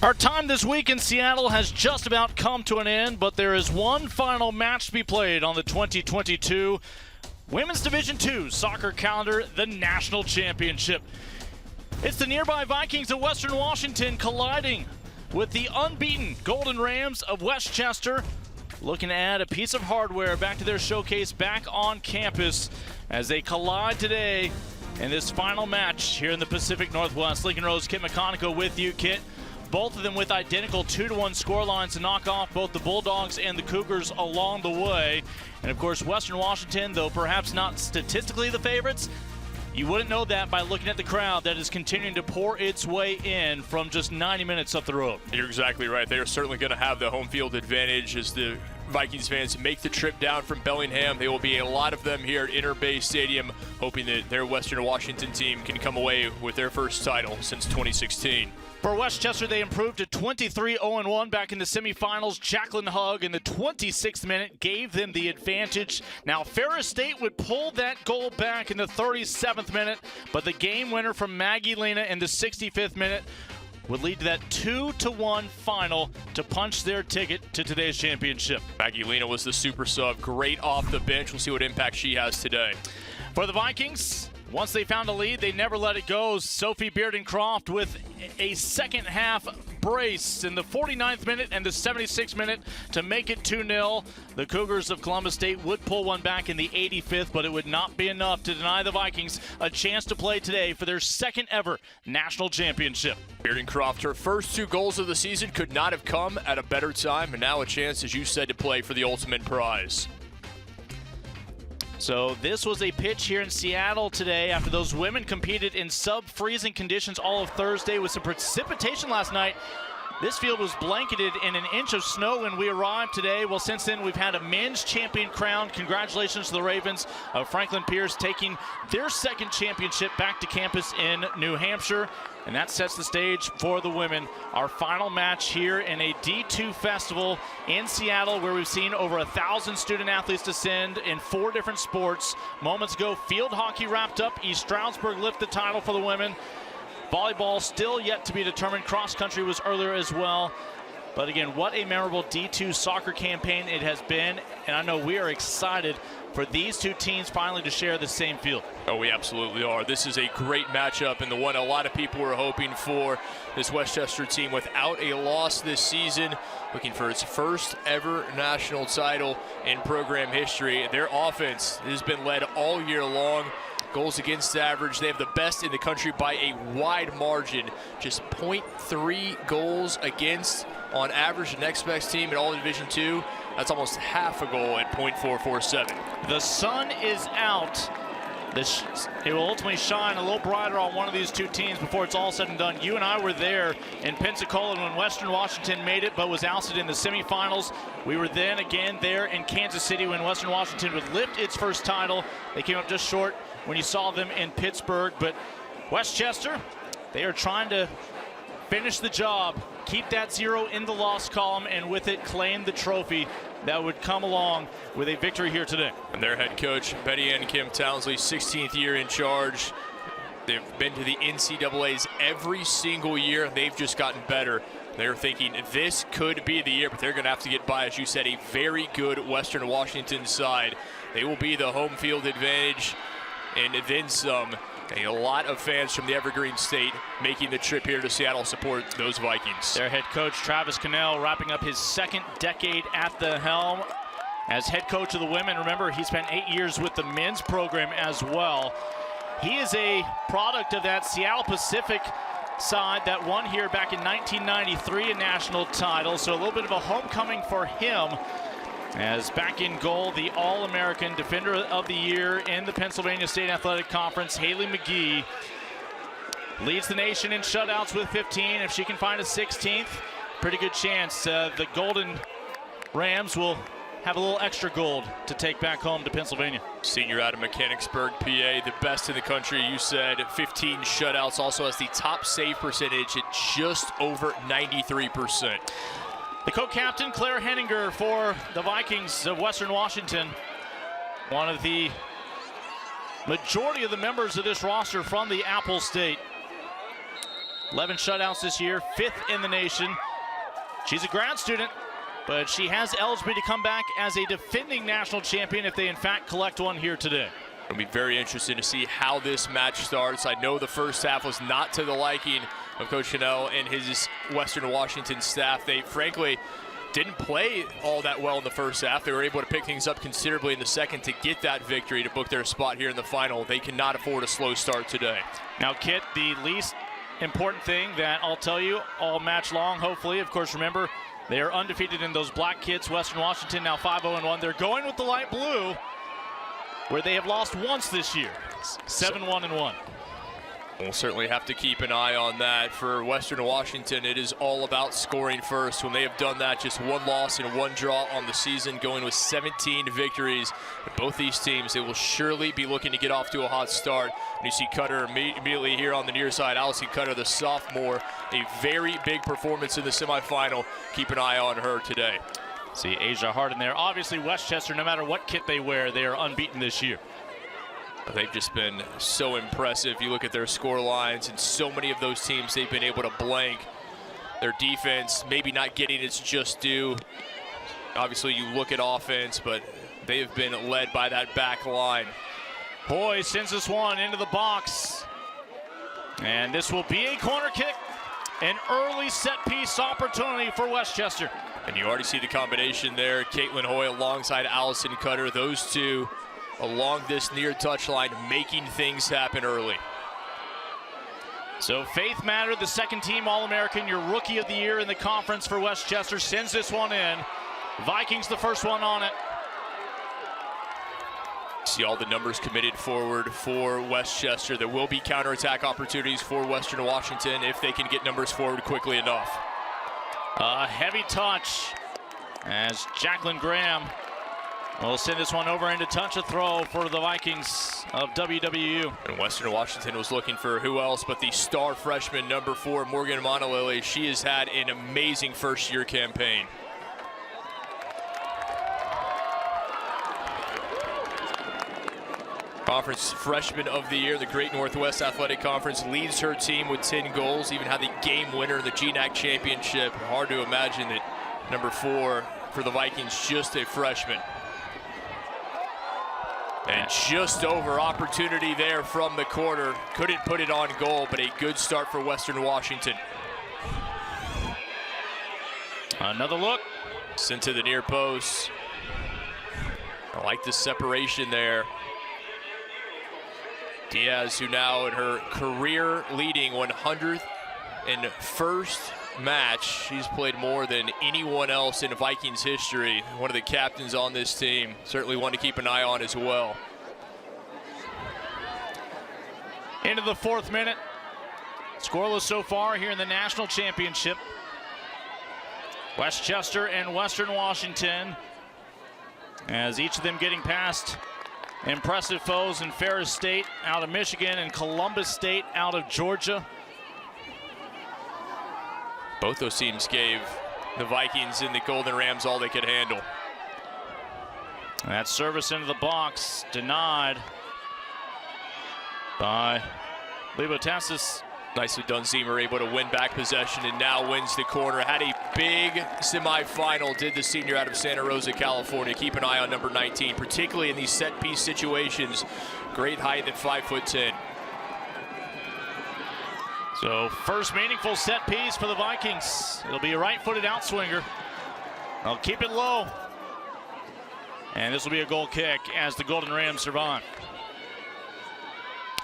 Our time this week in Seattle has just about come to an end, but there is one final match to be played on the 2022 Women's Division II soccer calendar, the National Championship. It's the nearby Vikings of Western Washington colliding with the unbeaten Golden Rams of Westchester, looking to add a piece of hardware back to their showcase back on campus as they collide today in this final match here in the Pacific Northwest. Lincoln Rose, Kit McConico with you, Kit. Both of them with identical 2-1 score lines to knock off both the Bulldogs and the Cougars along the way. And of course, Western Washington, though perhaps not statistically the favorites, you wouldn't know that by looking at the crowd that is continuing to pour its way in from just 90 minutes up the road. You're exactly right. They are certainly going to have the home field advantage as the Vikings fans make the trip down from Bellingham. There will be a lot of them here at Inter Bay Stadium, hoping that their Western Washington team can come away with their first title since 2016. For Westchester, they improved to 23-0-1 back in the semifinals. Jacqueline Hugg in the 26th minute gave them the advantage. Now, Ferris State would pull that goal back in the 37th minute, but the game winner from Maggie Lena in the 65th minute would lead to that 2-1 final to punch their ticket to today's championship. Maggie Lena was the super sub, great off the bench. We'll see what impact she has today. For the Vikings, once they found a lead, they never let it go. Sophie Bearden-Croft with a second half brace in the 49th minute and the 76th minute to make it 2-0. The Cougars of Columbus State would pull one back in the 85th, but it would not be enough to deny the Vikings a chance to play today for their second ever national championship. Bearden-Croft, her first 2 goals of the season could not have come at a better time, and now a chance, as you said, to play for the ultimate prize. So this was a pitch here in Seattle today after those women competed in sub-freezing conditions all of Thursday with some precipitation last night. This field was blanketed in an inch of snow when we arrived today. Well, since then, we've had a men's champion crowned. Congratulations to the Ravens of Franklin Pierce taking their second championship back to campus in New Hampshire. And that sets the stage for the women. Our final match here in a D2 festival in Seattle, where we've seen over 1,000 student athletes descend in 4 different sports. Moments ago, field hockey wrapped up. East Stroudsburg lift the title for the women. Volleyball still yet to be determined. Cross country was earlier as well. But again, what a memorable D2 soccer campaign it has been. And I know we are excited for these 2 teams finally to share the same field. Oh, we absolutely are. This is a great matchup and the one a lot of people were hoping for. This Westchester team without a loss this season, looking for its first ever national title in program history. Their offense has been led all year long. Goals against average, they have the best in the country by a wide margin. Just 0.3 goals against on average. The next best team in all of Division II, that's almost half a goal at .447. The sun is out. It will ultimately shine a little brighter on one of these 2 teams before it's all said and done. You and I were there in Pensacola when Western Washington made it but was ousted in the semifinals. We were then again there in Kansas City when Western Washington would lift its first title. They came up just short when you saw them in Pittsburgh. But Westchester, they are trying to finish the job, keep that 0 in the loss column, and with it claim the trophy that would come along with a victory here today. And their head coach, Betty Ann Kim Townsley, 16th year in charge. They've been to the NCAAs every single year. They've just gotten better. They're thinking this could be the year, but they're going to have to get by, as you said, a very good Western Washington side. They will be the home field advantage, and then some. A lot of fans from the Evergreen State making the trip here to Seattle support those Vikings. Their head coach, Travis Cannell, wrapping up his second decade at the helm as head coach of the women. Remember, he spent 8 years with the men's program as well. He is a product of that Seattle Pacific side that won here back in 1993 a national title, so a little bit of a homecoming for him. As back in goal, the All-American Defender of the Year in the Pennsylvania State Athletic Conference, Haley McGee, leads the nation in shutouts with 15. If she can find a 16th, pretty good chance the Golden Rams will have a little extra gold to take back home to Pennsylvania. Senior out of Mechanicsburg, PA, the best in the country. You said 15 shutouts, also has the top save percentage at just over 93%. The co-captain, Claire Henninger, for the Vikings of Western Washington. One of the majority of the members of this roster from the Apple State. 11 shutouts this year, 5th in the nation. She's a grad student, but she has eligibility to come back as a defending national champion if they in fact collect one here today. It'll be very interesting to see how this match starts. I know the first half was not to the liking of Coach Chanel and his Western Washington staff. They frankly didn't play all that well in the first half. They were able to pick things up considerably in the second to get that victory to book their spot here in the final. They cannot afford a slow start today. Now, Kit, the least important thing that I'll tell you all match long, hopefully, of course, remember, they are undefeated in those black kits. Western Washington now 5-0-1. They're going with the light blue, where they have lost once this year, 7-1-1. We'll certainly have to keep an eye on that. For Western Washington, it is all about scoring first. When they have done that, just one loss and one draw on the season, going with 17 victories. Both these teams, they will surely be looking to get off to a hot start. And you see Cutter immediately here on the near side. Allison Cutter, the sophomore, a very big performance in the semifinal. Keep an eye on her today. See Asia Hart in there. Obviously, Westchester, no matter what kit they wear, they are unbeaten this year. They've just been so impressive. You look at their score lines, and so many of those teams, they've been able to blank. Their defense maybe not getting its just due. Obviously, you look at offense, but they have been led by that back line. Boy sends this one into the box. And this will be a corner kick. An early set-piece opportunity for Westchester. And you already see the combination there. Caitlin Hoy alongside Allison Cutter. Those two along this near touchline, making things happen early. So Faith Matter, the second team All-American, your rookie of the year in the conference for Westchester, sends this one in. Vikings the first one on it. See all the numbers committed forward for Westchester. There will be counterattack opportunities for Western Washington if they can get numbers forward quickly enough. A heavy touch as Jacqueline Graham will send this one over into touch a throw for the Vikings of WWU. And Western Washington was looking for who else but the star freshman number 4, Morgan Montalili. She has had an amazing first-year campaign. Conference Freshman of the Year, the Great Northwest Athletic Conference, leads her team with 10 goals, even had the game winner in the GNAC Championship. Hard to imagine that number 4 for the Vikings, just a freshman. And just over opportunity there from the corner. Couldn't put it on goal, but a good start for Western Washington. Another look. Sent to the near post. I like the separation there. Diaz, who now in her career leading 101st match. She's played more than anyone else in Vikings history. One of the captains on this team. Certainly one to keep an eye on as well. Into the 4th minute. Scoreless so far here in the national championship. Westchester and Western Washington, as each of them getting past impressive foes in Ferris State out of Michigan and Columbus State out of Georgia. Both those teams gave the Vikings and the Golden Rams all they could handle. That service into the box denied by Libotassis. Nicely done. Zemer able to win back possession and now wins the corner. Had a big semifinal, did the senior out of Santa Rosa, California. Keep an eye on number 19, particularly in these set piece situations. Great height at 5'10". So first meaningful set piece for the Vikings. It'll be a right-footed outswinger. They'll keep it low. And this will be a goal kick as the Golden Rams survive.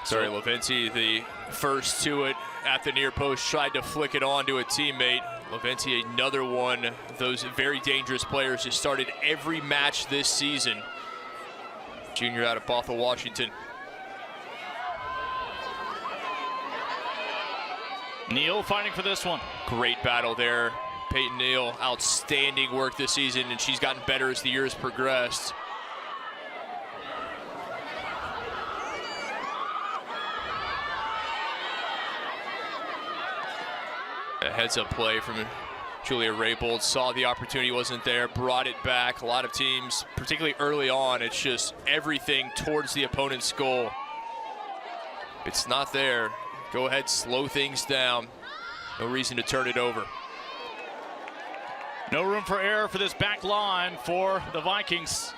Sorry, Leventy, the first to it at the near post, tried to flick it on to a teammate. Leventy, another one of those very dangerous players who started every match this season. Junior out of Bothell, Washington. Neal fighting for this one. Great battle there. Peyton Neal, outstanding work this season, and she's gotten better as the years progressed. A heads-up play from Julia Raybold. Saw the opportunity wasn't there, brought it back. A lot of teams, particularly early on, it's just everything towards the opponent's goal. It's not there. Go ahead, slow things down. No reason to turn it over. No room for error for this back line for the Vikings.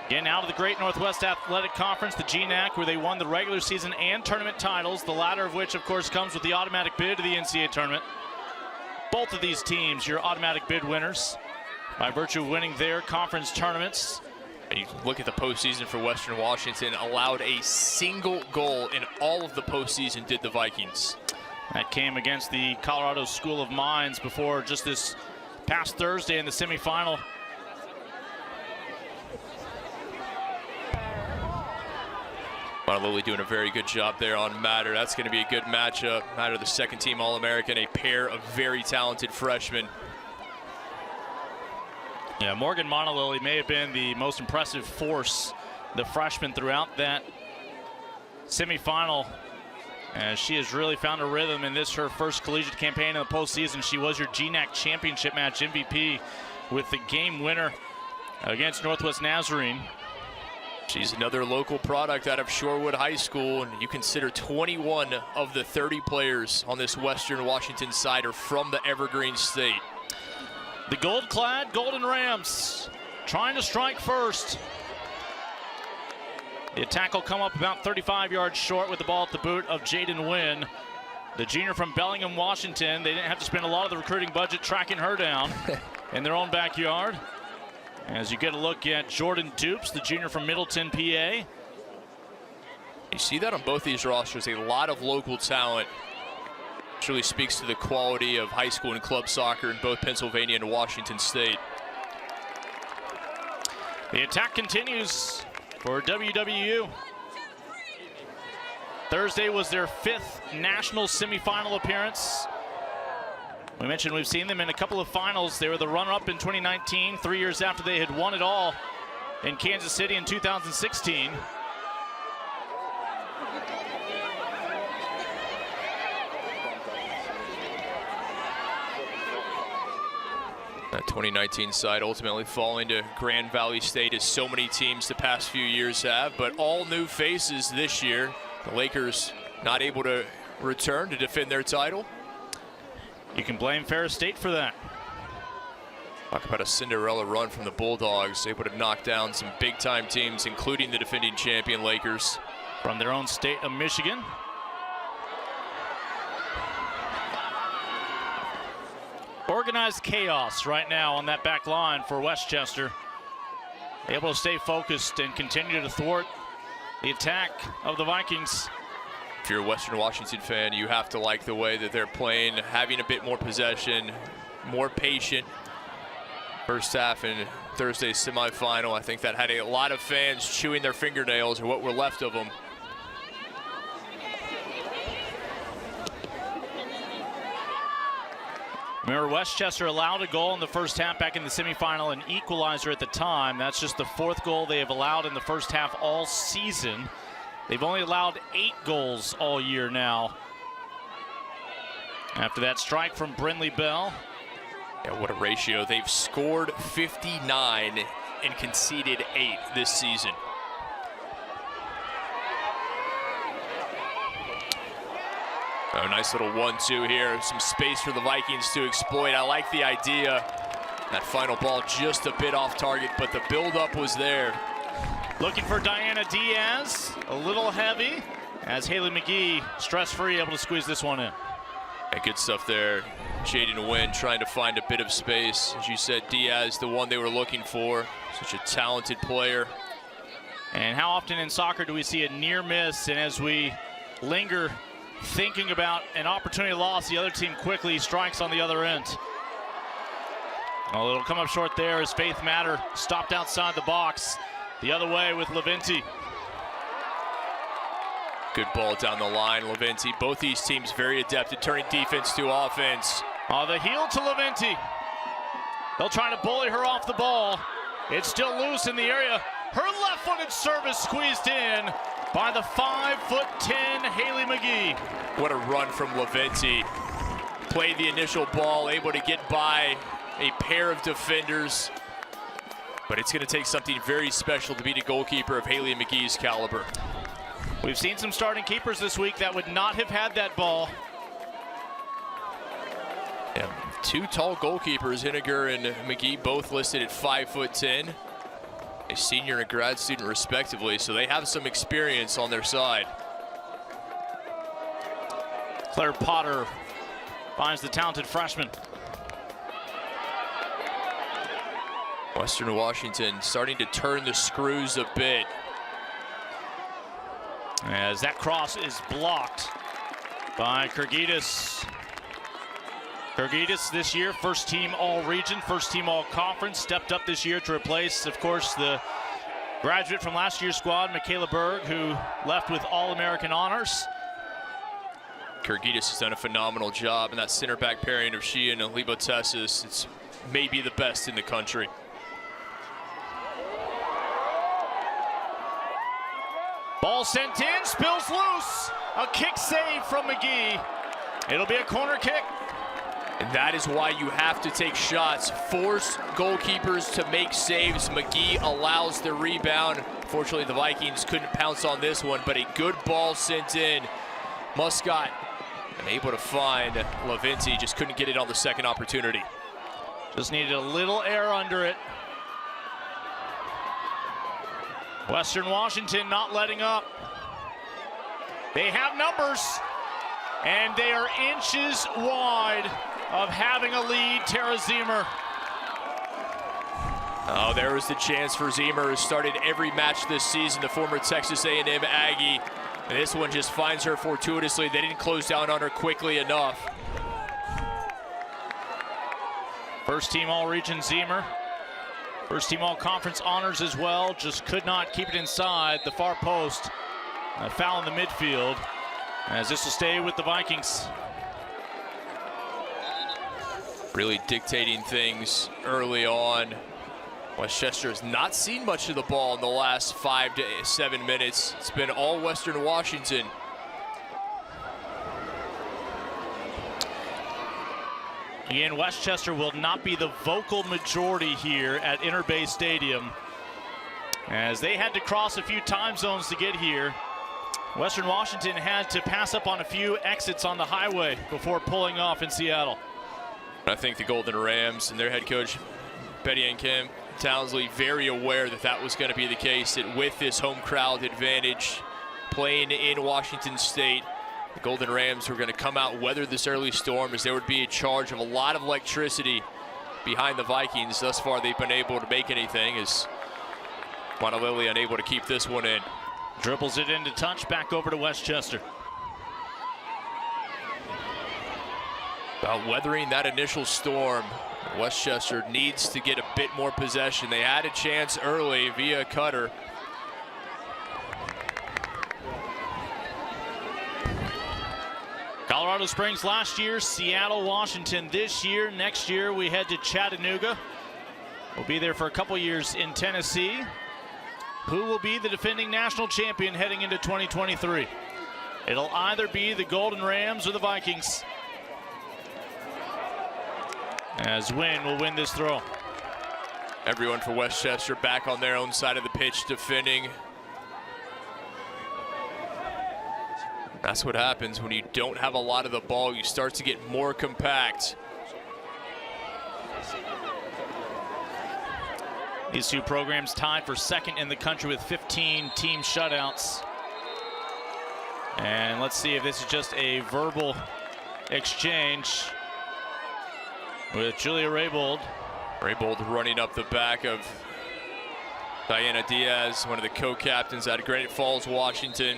Again, out of the Great Northwest Athletic Conference, the GNAC, where they won the regular season and tournament titles, the latter of which, of course, comes with the automatic bid to the NCAA tournament. Both of these teams, your automatic bid winners, by virtue of winning their conference tournaments. And you look at the postseason for Western Washington, allowed a single goal in all of the postseason, did the Vikings. That came against the Colorado School of Mines before just this past Thursday in the semifinal. Lily doing a very good job there on Matter. That's going to be a good matchup. Matter, the second team All-American, a pair of very talented freshmen. Yeah, Morgan Monolily may have been the most impressive force, the freshman, throughout that semifinal. As she has really found a rhythm in this, her first collegiate campaign in the postseason. She was your GNAC championship match MVP with the game winner against Northwest Nazarene. She's another local product out of Shorewood High School, and you consider 21 of the 30 players on this Western Washington side are from the Evergreen State. The gold-clad Golden Rams trying to strike first. The attack will come up about 35 yards short with the ball at the boot of Jaden Wynn, the junior from Bellingham, Washington. They didn't have to spend a lot of the recruiting budget tracking her down in their own backyard. As you get a look at Jordan Dupes, the junior from Middleton, PA. You see that on both these rosters, a lot of local talent. Which really speaks to the quality of high school and club soccer in both Pennsylvania and Washington State. The attack continues for WWU. Thursday was their 5th national semifinal appearance. We mentioned we've seen them in a couple of finals. They were the runner-up in 2019, 3 years after they had won it all in Kansas City in 2016. That 2019 side ultimately falling to Grand Valley State, as so many teams the past few years have, but all new faces this year. The Lakers not able to return to defend their title. You can blame Ferris State for that. Talk about a Cinderella run from the Bulldogs, able to knock down some big-time teams, including the defending champion Lakers. From their own state of Michigan. Organized chaos right now on that back line for Westchester. Able to stay focused and continue to thwart the attack of the Vikings. If you're a Western Washington fan, you have to like the way that they're playing, having a bit more possession, more patient. First half in Thursday's semifinal, I think that had a lot of fans chewing their fingernails, or what were left of them. Remember, Westchester allowed a goal in the first half back in the semifinal, an equalizer at the time. That's just the 4th goal they have allowed in the first half all season. They've only allowed 8 goals all year now. After that strike from Brinley Bell. Yeah, what a ratio. They've scored 59 and conceded 8 this season. Oh, nice little 1-2 here. Some space for the Vikings to exploit. I like the idea. That final ball just a bit off target, but the buildup was there. Looking for Diana Diaz, a little heavy, as Haley McGee, stress-free, able to squeeze this one in. Yeah, good stuff there. Jaden Wynn trying to find a bit of space. As you said, Diaz, the one they were looking for. Such a talented player. And how often in soccer do we see a near miss, and as we linger thinking about an opportunity loss, the other team quickly strikes on the other end. Well, it'll come up short there as Faith Matter stopped outside the box. The other way with Levinti. Good ball down the line, Levinti. Both these teams very adept at turning defense to offense. The heel to Levinti. They'll try to bully her off the ball. It's still loose in the area. Her left-footed service squeezed in by the 5'10" Haley McGee. What a run from Levinti. Played the initial ball, able to get by a pair of defenders. But it's going to take something very special to beat a goalkeeper of Haley McGee's caliber. We've seen some starting keepers this week that would not have had that ball. two tall goalkeepers, Henniger and McGee, both listed at 5'10", a senior and a grad student respectively, so they have some experience on their side. Claire Potter finds the talented freshman. Western Washington starting to turn the screws a bit. As that cross is blocked by Kurgidis. Kurgidis this year, first team all-region, first team all-conference, stepped up this year to replace, of course, the graduate from last year's squad, Michaela Berg, who left with All-American honors. Kurgidis has done a phenomenal job in that center back pairing of she and Libotessis. It's maybe the best in the country. Ball sent in, spills loose. A kick save from McGee. It'll be a corner kick. And that is why you have to take shots, force goalkeepers to make saves. McGee allows the rebound. Fortunately, the Vikings couldn't pounce on this one, but a good ball sent in. Muscat able to find Levinti, just couldn't get it on the second opportunity. Just needed a little air under it. Western Washington not letting up. They have numbers, and they are inches wide of having a lead. Tara Zemer. Oh, there was the chance for Zemer, who started every match this season, the former Texas A&M Aggie. And this one just finds her fortuitously. They didn't close down on her quickly enough. First team all-region Zemer. First team all-conference honors as well. Just could not keep it inside the far post. A foul in the midfield, as this will stay with the Vikings. Really dictating things early on. Westchester has not seen much of the ball in the last 5 to 7 minutes. It's been all Western Washington. Again, Westchester will not be the vocal majority here at Interbay Stadium, as they had to cross a few time zones to get here. Western Washington had to pass up on a few exits on the highway before pulling off in Seattle. I think the Golden Rams and their head coach, Betty Ann Kim Townsley, very aware that that was going to be the case, that with this home crowd advantage playing in Washington State, the Golden Rams were going to come out, weather this early storm, as there would be a charge of a lot of electricity behind the Vikings. Thus far, they've been able to make anything, as Monolili unable to keep this one in. Dribbles it into touch, back over to Westchester. About weathering that initial storm, Westchester needs to get a bit more possession. They had a chance early via Cutter. Colorado Springs last year, Seattle, Washington this year. Next year we head to Chattanooga. We'll be there for a couple years in Tennessee. Who will be the defending national champion heading into 2023? It'll either be the Golden Rams or the Vikings, as Wynn will win this throw. Everyone for Westchester back on their own side of the pitch defending. That's what happens when you don't have a lot of the ball. You start to get more compact. These two programs tied for second in the country with 15 team shutouts. And let's see if this is just a verbal exchange with Julia Raybold. Raybold running up the back of Diana Diaz, one of the co-captains out of Granite Falls, Washington.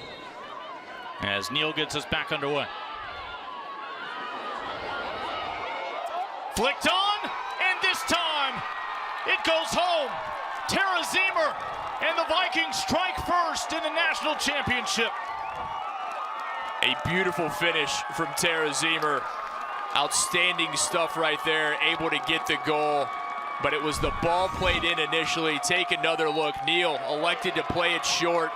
As Neal gets us back underway. Flicked on, and this time it goes home. Tara Zemer and the Vikings strike first in the national championship. A beautiful finish from Tara Zemer. Outstanding stuff right there, able to get the goal. But it was the ball played in initially. Take another look. Neal elected to play it short.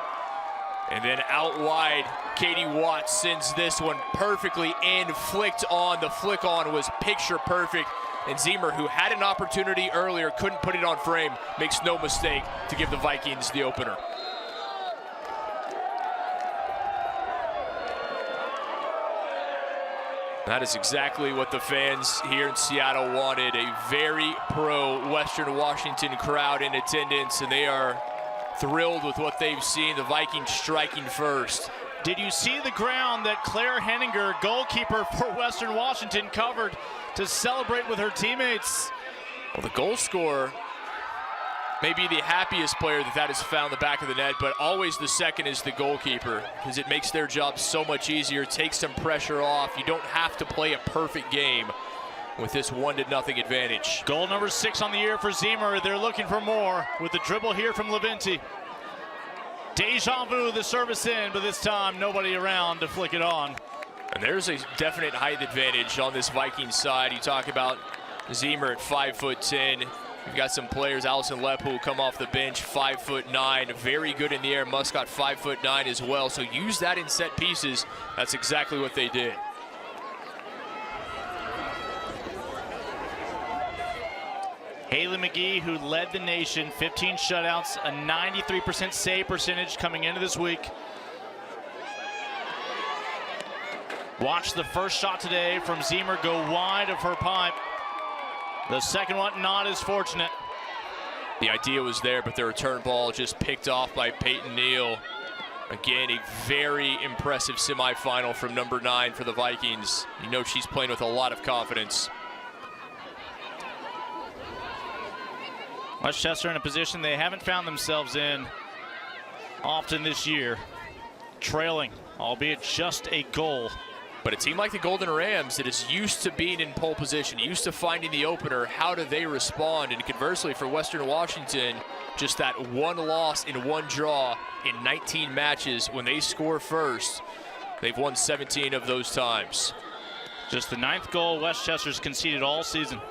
And then out wide, Katie Watts sends this one perfectly in, flicked on. The flick on was picture perfect. And Zemer, who had an opportunity earlier, couldn't put it on frame, makes no mistake to give the Vikings the opener. That is exactly what the fans here in Seattle wanted. A very pro Western Washington crowd in attendance, and they are thrilled with what they've seen. The Vikings striking first. Did you see the ground that Claire Henninger, goalkeeper for Western Washington, covered to celebrate with her teammates? Well, the goal scorer may be the happiest player that has found the back of the net, but always the second is the goalkeeper, because it makes their job so much easier, takes some pressure off. You don't have to play a perfect game with this 1-0 advantage. Goal number 6 on the year for Zemer. They're looking for more with the dribble here from Levinti. Deja vu, the service in, but this time nobody around to flick it on. And there's a definite height advantage on this Vikings side. You talk about Zemer at 5'10". You've got some players, Allison Lepp, who will come off the bench, 5'9", very good in the air. Muscott 5'9" as well. So use that in set pieces. That's exactly what they did. Haley McGee, who led the nation, 15 shutouts, a 93% save percentage coming into this week. Watch the first shot today from Zemer go wide of her pipe. The second one not as fortunate. The idea was there, but the return ball just picked off by Peyton Neal. Again, a very impressive semifinal from number 9 for the Vikings. You know she's playing with a lot of confidence. Westchester in a position they haven't found themselves in often this year. Trailing, albeit just a goal. But a team like the Golden Rams that is used to being in pole position, used to finding the opener, how do they respond? And conversely for Western Washington, just that one loss in one draw in 19 matches. When they score first, they've won 17 of those times. Just the 9th goal Westchester's conceded all season.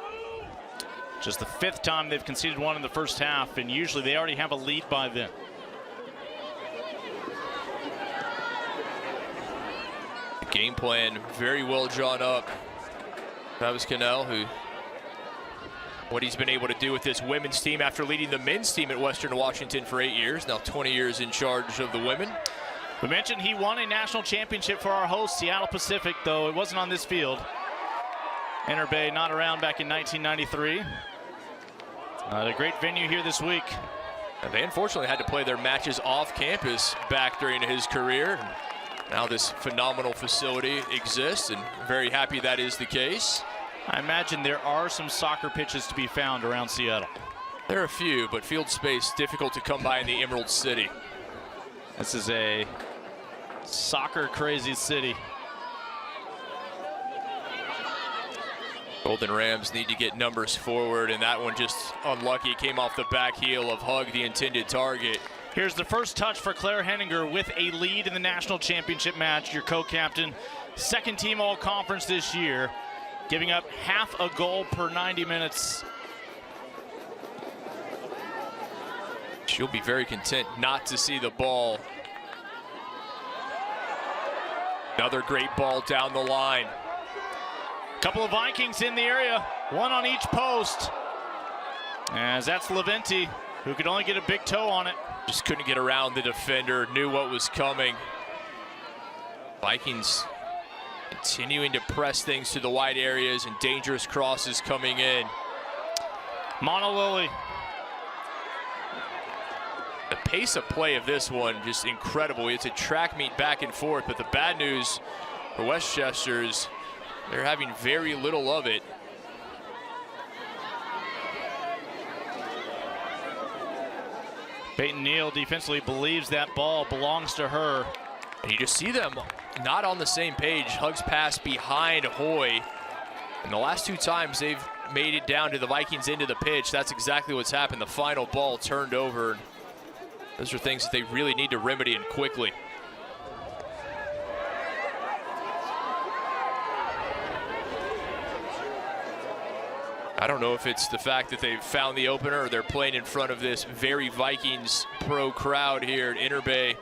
Just the 5th time they've conceded one in the first half, and usually they already have a lead by then. Game plan very well drawn up. Travis Cannell, what he's been able to do with this women's team after leading the men's team at Western Washington for 8 years, now 20 years in charge of the women. We mentioned he won a national championship for our host, Seattle Pacific, though it wasn't on this field. Inter Bay not around back in 1993. A great venue here this week. And they unfortunately had to play their matches off campus back during his career. Now this phenomenal facility exists, and very happy that is the case. I imagine there are some soccer pitches to be found around Seattle. There are a few, but field space difficult to come by in the Emerald City. This is a soccer crazy city. Golden Rams need to get numbers forward, and that one just unlucky. Came off the back heel of Hug, the intended target. Here's the first touch for Claire Henninger with a lead in the national championship match. Your co-captain, 2nd team all-conference this year, giving up half a goal per 90 minutes. She'll be very content not to see the ball. Another great ball down the line. Couple of Vikings in the area, one on each post. As that's Levinti, who could only get a big toe on it. Just couldn't get around the defender, knew what was coming. Vikings continuing to press things to the wide areas and dangerous crosses coming in. Monolili. The pace of play of this one, just incredible. It's a track meet back and forth, but the bad news for Westchester's, they're having very little of it. Peyton Neal defensively believes that ball belongs to her. And you just see them not on the same page. Hug's pass behind Hoy. And the last 2 times they've made it down to the Vikings into the pitch, that's exactly what's happened. The final ball turned over. Those are things that they really need to remedy, and quickly. I don't know if it's the fact that they've found the opener or they're playing in front of this very Vikings pro crowd here at Inter Bay.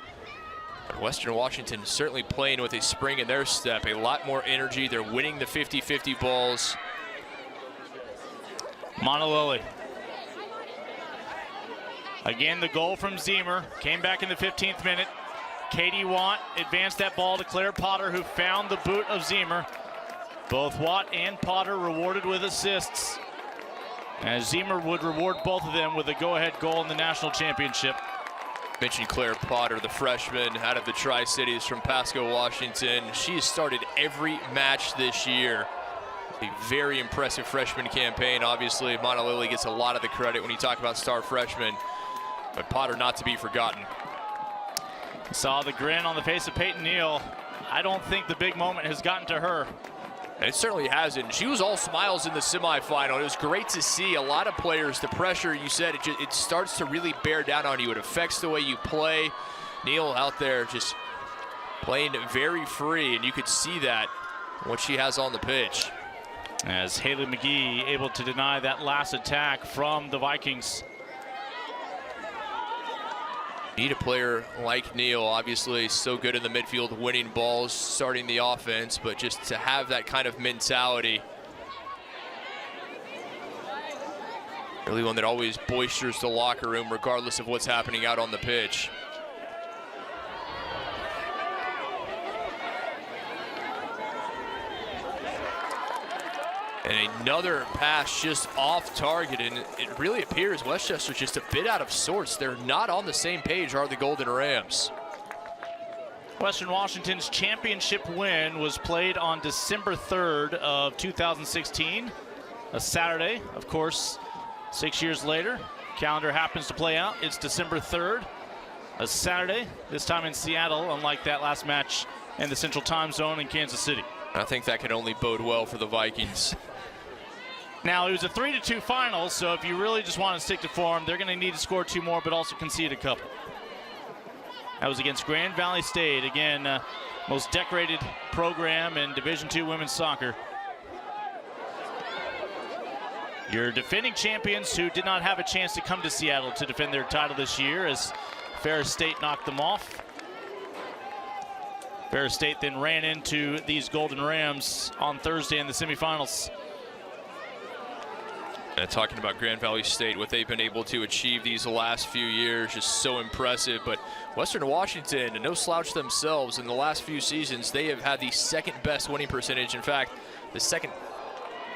But Western Washington certainly playing with a spring in their step, a lot more energy. They're winning the 50-50 balls. Monolili. Again, the goal from Zemer came back in the 15th minute. Katie Watt advanced that ball to Claire Potter, who found the boot of Zemer. Both Watt and Potter rewarded with assists, as Zemer would reward both of them with a go-ahead goal in the national championship. Mentioned Claire Potter, the freshman out of the Tri-Cities from Pasco, Washington. She has started every match this year. A very impressive freshman campaign. Obviously, Montelili gets a lot of the credit when you talk about star freshmen, but Potter not to be forgotten. Saw the grin on the face of Peyton Neal. I don't think the big moment has gotten to her. It certainly hasn't. She was all smiles in the semifinal. It was great to see a lot of players. The pressure, you said, it starts to really bear down on you. It affects the way you play. Neal out there just playing very free, and you could see that what she has on the pitch. As Haley McGee able to deny that last attack from the Vikings. Need a player like Neal, obviously so good in the midfield, winning balls, starting the offense, but just to have that kind of mentality. Really one that always boisters the locker room regardless of what's happening out on the pitch. And another pass just off target, and it really appears Westchester's just a bit out of sorts. They're not on the same page, are the Golden Rams. Western Washington's championship win was played on December 3rd of 2016, a Saturday. Of course, 6 years later, calendar happens to play out. It's December 3rd, a Saturday, this time in Seattle, unlike that last match in the Central Time Zone in Kansas City. I think that can only bode well for the Vikings. Now, it was a 3-2 final, so if you really just want to stick to form, they're going to need to score 2 more, but also concede a couple. That was against Grand Valley State. Again, most decorated program in Division II women's soccer. Your defending champions who did not have a chance to come to Seattle to defend their title this year, as Ferris State knocked them off. Ferris State then ran into these Golden Rams on Thursday in the semifinals. Talking about Grand Valley State, what they've been able to achieve these last few years, just so impressive. But Western Washington, no slouch themselves. In the last few seasons, they have had the second best winning percentage. In fact, the second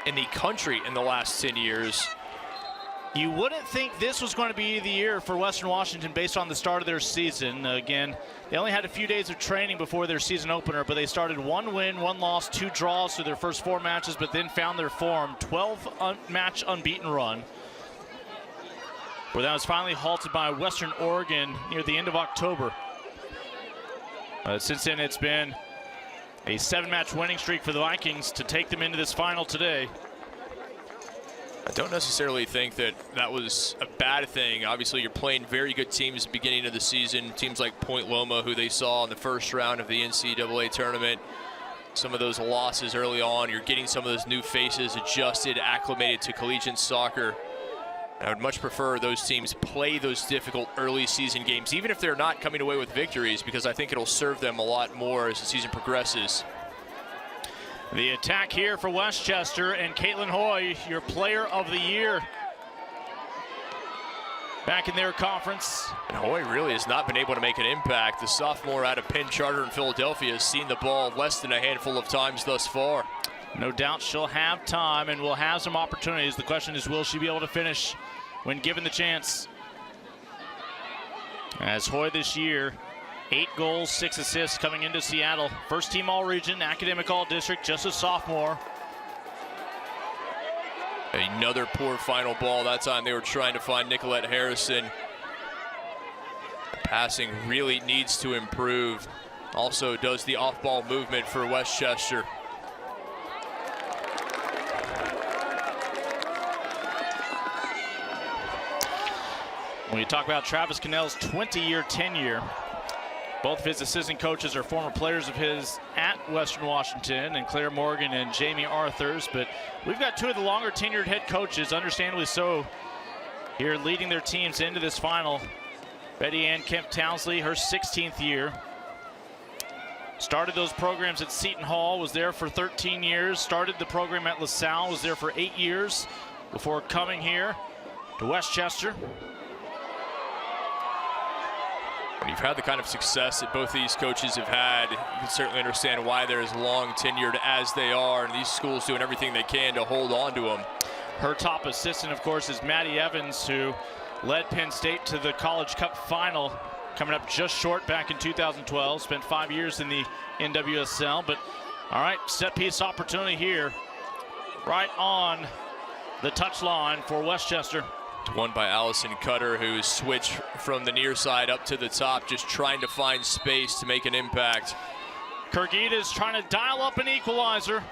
in the country in the last 10 years. You wouldn't think this was going to be the year for Western Washington based on the start of their season. Again, they only had a few days of training before their season opener, but they started 1 win, 1 loss, 2 draws through their first 4 matches, but then found their form, 12-match unbeaten run, where that was finally halted by Western Oregon near the end of October. Since then, it's been a 7-match winning streak for the Vikings to take them into this final today. I don't necessarily think that that was a bad thing. Obviously, you're playing very good teams at the beginning of the season. Teams like Point Loma, who they saw in the first round of the NCAA tournament. Some of those losses early on, you're getting some of those new faces adjusted, acclimated to collegiate soccer. I would much prefer those teams play those difficult early season games, even if they're not coming away with victories, because I think it'll serve them a lot more as the season progresses. The attack here for Westchester, and Caitlin Hoy, your player of the year back in their conference. And Hoy really has not been able to make an impact. The sophomore out of Penn Charter in Philadelphia has seen the ball less than a handful of times thus far. No doubt she'll have time and will have some opportunities. The question is, will she be able to finish when given the chance? As Hoy this year, 8 goals, 6 assists coming into Seattle. First team All-Region, Academic All-District, just a sophomore. Another poor final ball. That time they were trying to find Nicolette Harrison. Passing really needs to improve. Also does the off-ball movement for Westchester. When you talk about Travis Cannell's 20-year tenure, both of his assistant coaches are former players of his at Western Washington, and Claire Morgan and Jamie Arthurs. But we've got 2 of the longer tenured head coaches, understandably so, here leading their teams into this final. Betty Ann Kemp Townsley, her 16th year. Started those programs at Seton Hall, was there for 13 years. Started the program at LaSalle, was there for 8 years before coming here to Westchester. When you've had the kind of success that both these coaches have had, you can certainly understand why they're as long tenured as they are, and these schools doing everything they can to hold on to them. Her top assistant, of course, is Maddie Evans, who led Penn State to the College Cup final, coming up just short back in 2012. Spent 5 years in the NWSL, but all right, set piece opportunity here, right on the touchline for Westchester. Won by Allison Cutter, who switched from the near side up to the top, just trying to find space to make an impact. Kurgita's trying to dial up an equalizer.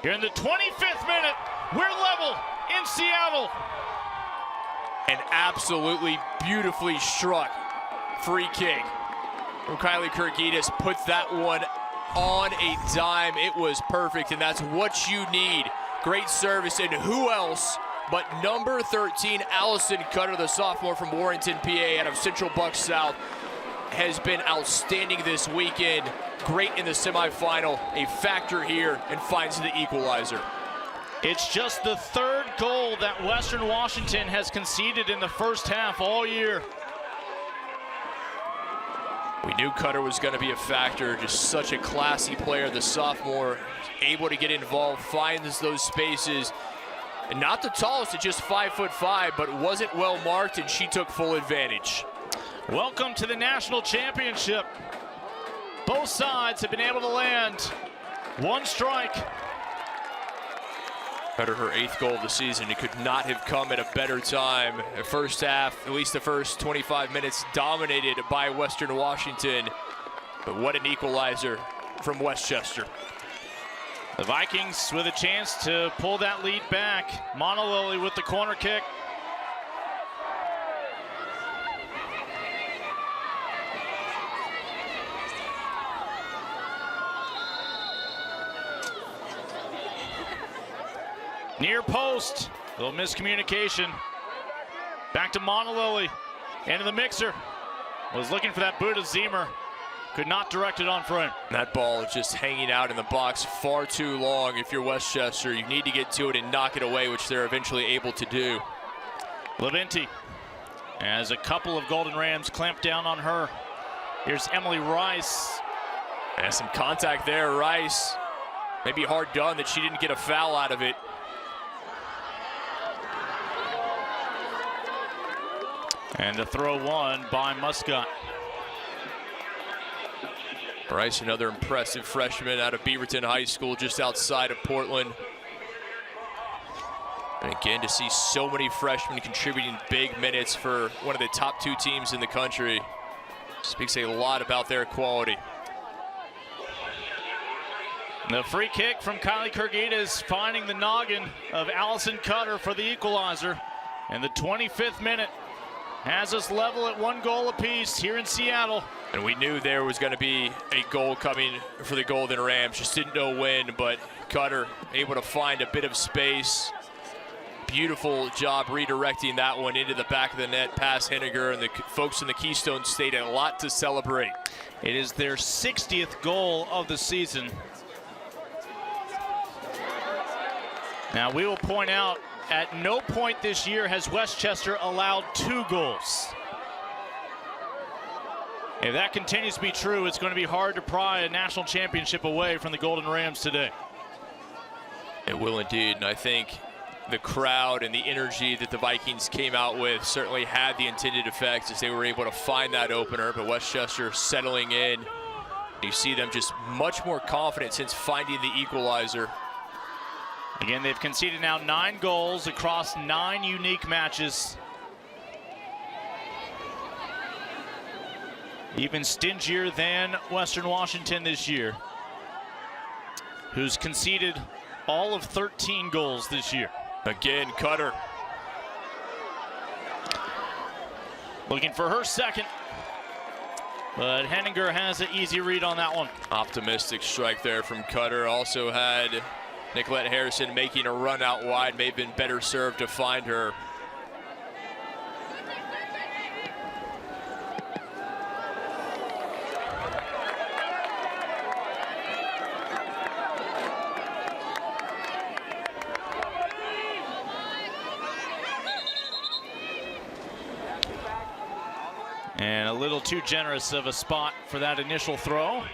Here in the 25th minute, we're level in Seattle. An absolutely beautifully struck free kick from Kylie Kurgitas puts that one on a dime. It was perfect, and that's what you need. Great service, and who else but number 13, Allison Cutter, the sophomore from Warrenton, PA, out of Central Bucks South, has been outstanding this weekend. Great in the semifinal, a factor here, and finds the equalizer. It's just the third goal that Western Washington has conceded in the first half all year. We knew Cutter was going to be a factor, just such a classy player. The sophomore, able to get involved, finds those spaces. And not the tallest at just 5'5", but wasn't well marked, and she took full advantage. Welcome to the national championship. Both sides have been able to land one strike. Cutter, her 8th goal of the season. It could not have come at a better time. The first half, at least the first 25 minutes, dominated by Western Washington. But what an equalizer from Westchester. The Vikings with a chance to pull that lead back. Monolily with the corner kick. Near post, a little miscommunication. Back to Monolily, into the mixer. Was looking for that boot of Zemer. Could not direct it on front. That ball is just hanging out in the box far too long. If you're Westchester, you need to get to it and knock it away, which they're eventually able to do. Levinti, as a couple of Golden Rams clamp down on her. Here's Emily Rice. And some contact there, Rice. Maybe hard done that she didn't get a foul out of it. And a throw one by Muscat. Rice, another impressive freshman out of Beaverton High School, just outside of Portland. And again, to see so many freshmen contributing big minutes for one of the top 2 teams in the country speaks a lot about their quality. The free kick from Kylie Kurgitas finding the noggin of Allison Cutter for the equalizer. And the 25th minute has us level at 1 goal apiece here in Seattle. And we knew there was going to be a goal coming for the Golden Rams. Just didn't know when, but Cutter able to find a bit of space. Beautiful job redirecting that one into the back of the net past Henniger, and the folks in the Keystone State had a lot to celebrate. It is their 60th goal of the season. Now we will point out, at no point this year has Westchester allowed 2 goals. If that continues to be true, it's going to be hard to pry a national championship away from the Golden Rams today. It will indeed, and I think the crowd and the energy that the Vikings came out with certainly had the intended effect as they were able to find that opener, but Westchester settling in. You see them just much more confident since finding the equalizer. Again, they've conceded now 9 goals across 9 unique matches. Even stingier than Western Washington this year, who's conceded all of 13 goals this year. Again, Cutter. Looking for her second, but Henninger has an easy read on that one. Optimistic strike there from Cutter. Also had Nicolette Harrison making a run out wide. May have been better served to find her. And a little too generous of a spot for that initial throw.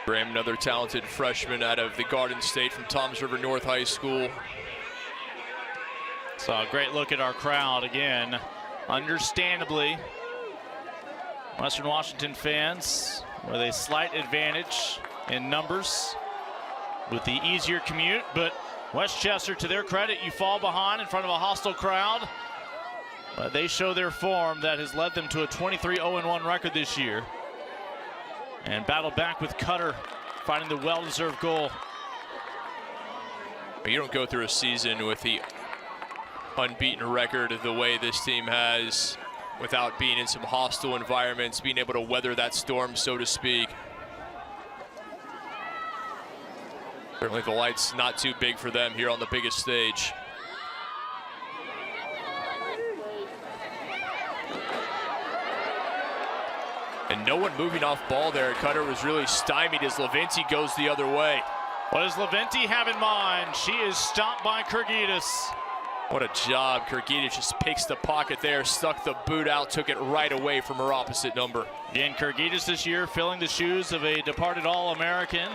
Graham, another talented freshman out of the Garden State from Toms River North High School. So a great look at our crowd again. Understandably, Western Washington fans with a slight advantage in numbers with the easier commute, but Westchester, to their credit, you fall behind in front of a hostile crowd. But they show their form that has led them to a 23-0-1 record this year. And battle back with Cutter, finding the well-deserved goal. You don't go through a season with the unbeaten record the way this team has without being in some hostile environments, being able to weather that storm, so to speak. Certainly the light's not too big for them here on the biggest stage. And no one moving off ball there. Cutter was really stymied as Levinti goes the other way. What does Levinti have in mind? She is stopped by Kurgidis. What a job. Kurgidis just picks the pocket there, stuck the boot out, took it right away from her opposite number. Again, Kurgidis this year filling the shoes of a departed All-American.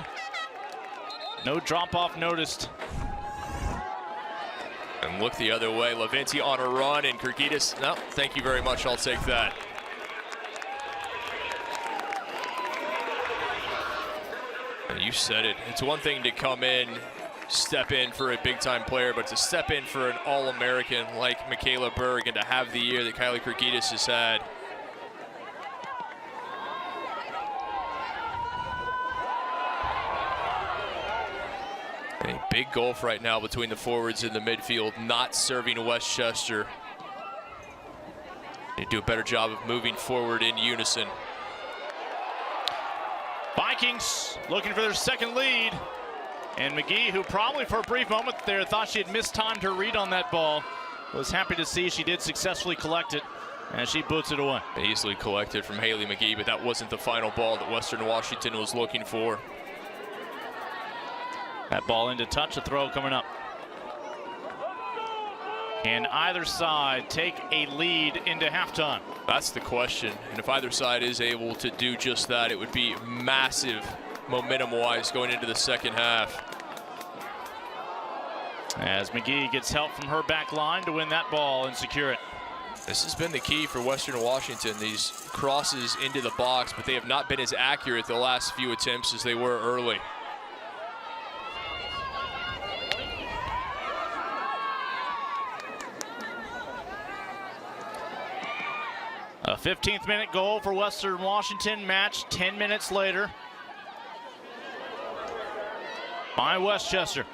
No drop-off noticed. And look the other way. Levinti on a run, and Kurgidis, no, thank you very much, I'll take that. You said it. It's one thing to come in, step in for a big-time player, but to step in for an All-American like Michaela Berg and to have the year that Kylie Kurgidis has had. A big gulf right now between the forwards and the midfield, not serving Westchester. They do a better job of moving forward in unison. Vikings looking for their second lead. And McGee, who probably for a brief moment there thought she had mistimed her read on that ball, was happy to see she did successfully collect it, and she boots it away. Easily collected from Haley McGee, but that wasn't the final ball that Western Washington was looking for. That ball into touch, a throw coming up. Can either side take a lead into halftime? That's the question. And if either side is able to do just that, it would be massive momentum-wise going into the second half. As McGee gets help from her back line to win that ball and secure it. This has been the key for Western Washington, these crosses into the box, but they have not been as accurate the last few attempts as they were early. A 15th minute goal for Western Washington, match 10 minutes later by Westchester.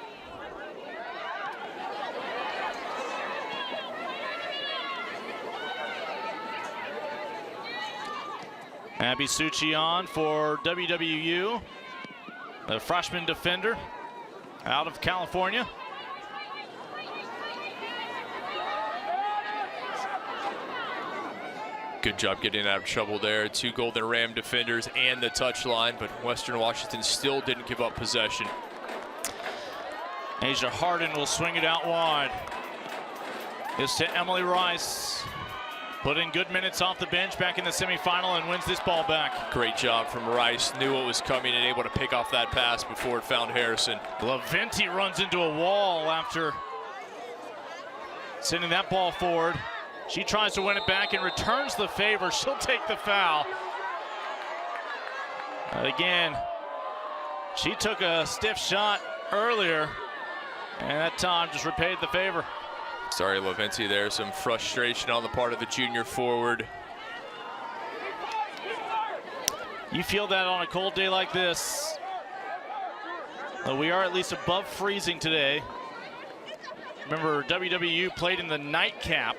Abby Suchion for WWU, the freshman defender out of California. Good job getting out of trouble there. Two Golden Ram defenders and the touchline, but Western Washington still didn't give up possession. Asia Harden will swing it out wide. This to Emily Rice. Put in good minutes off the bench back in the semifinal and wins this ball back. Great job from Rice. Knew what was coming and able to pick off that pass before it found Harrison. Levinti runs into a wall after sending that ball forward. She tries to win it back and returns the favor. She'll take the foul. Again, she took a stiff shot earlier, and that time just repaid the favor. Sorry, Levinti there. Some frustration on the part of the junior forward. You feel that on a cold day like this. Well, we are at least above freezing today. Remember, WWU played in the nightcap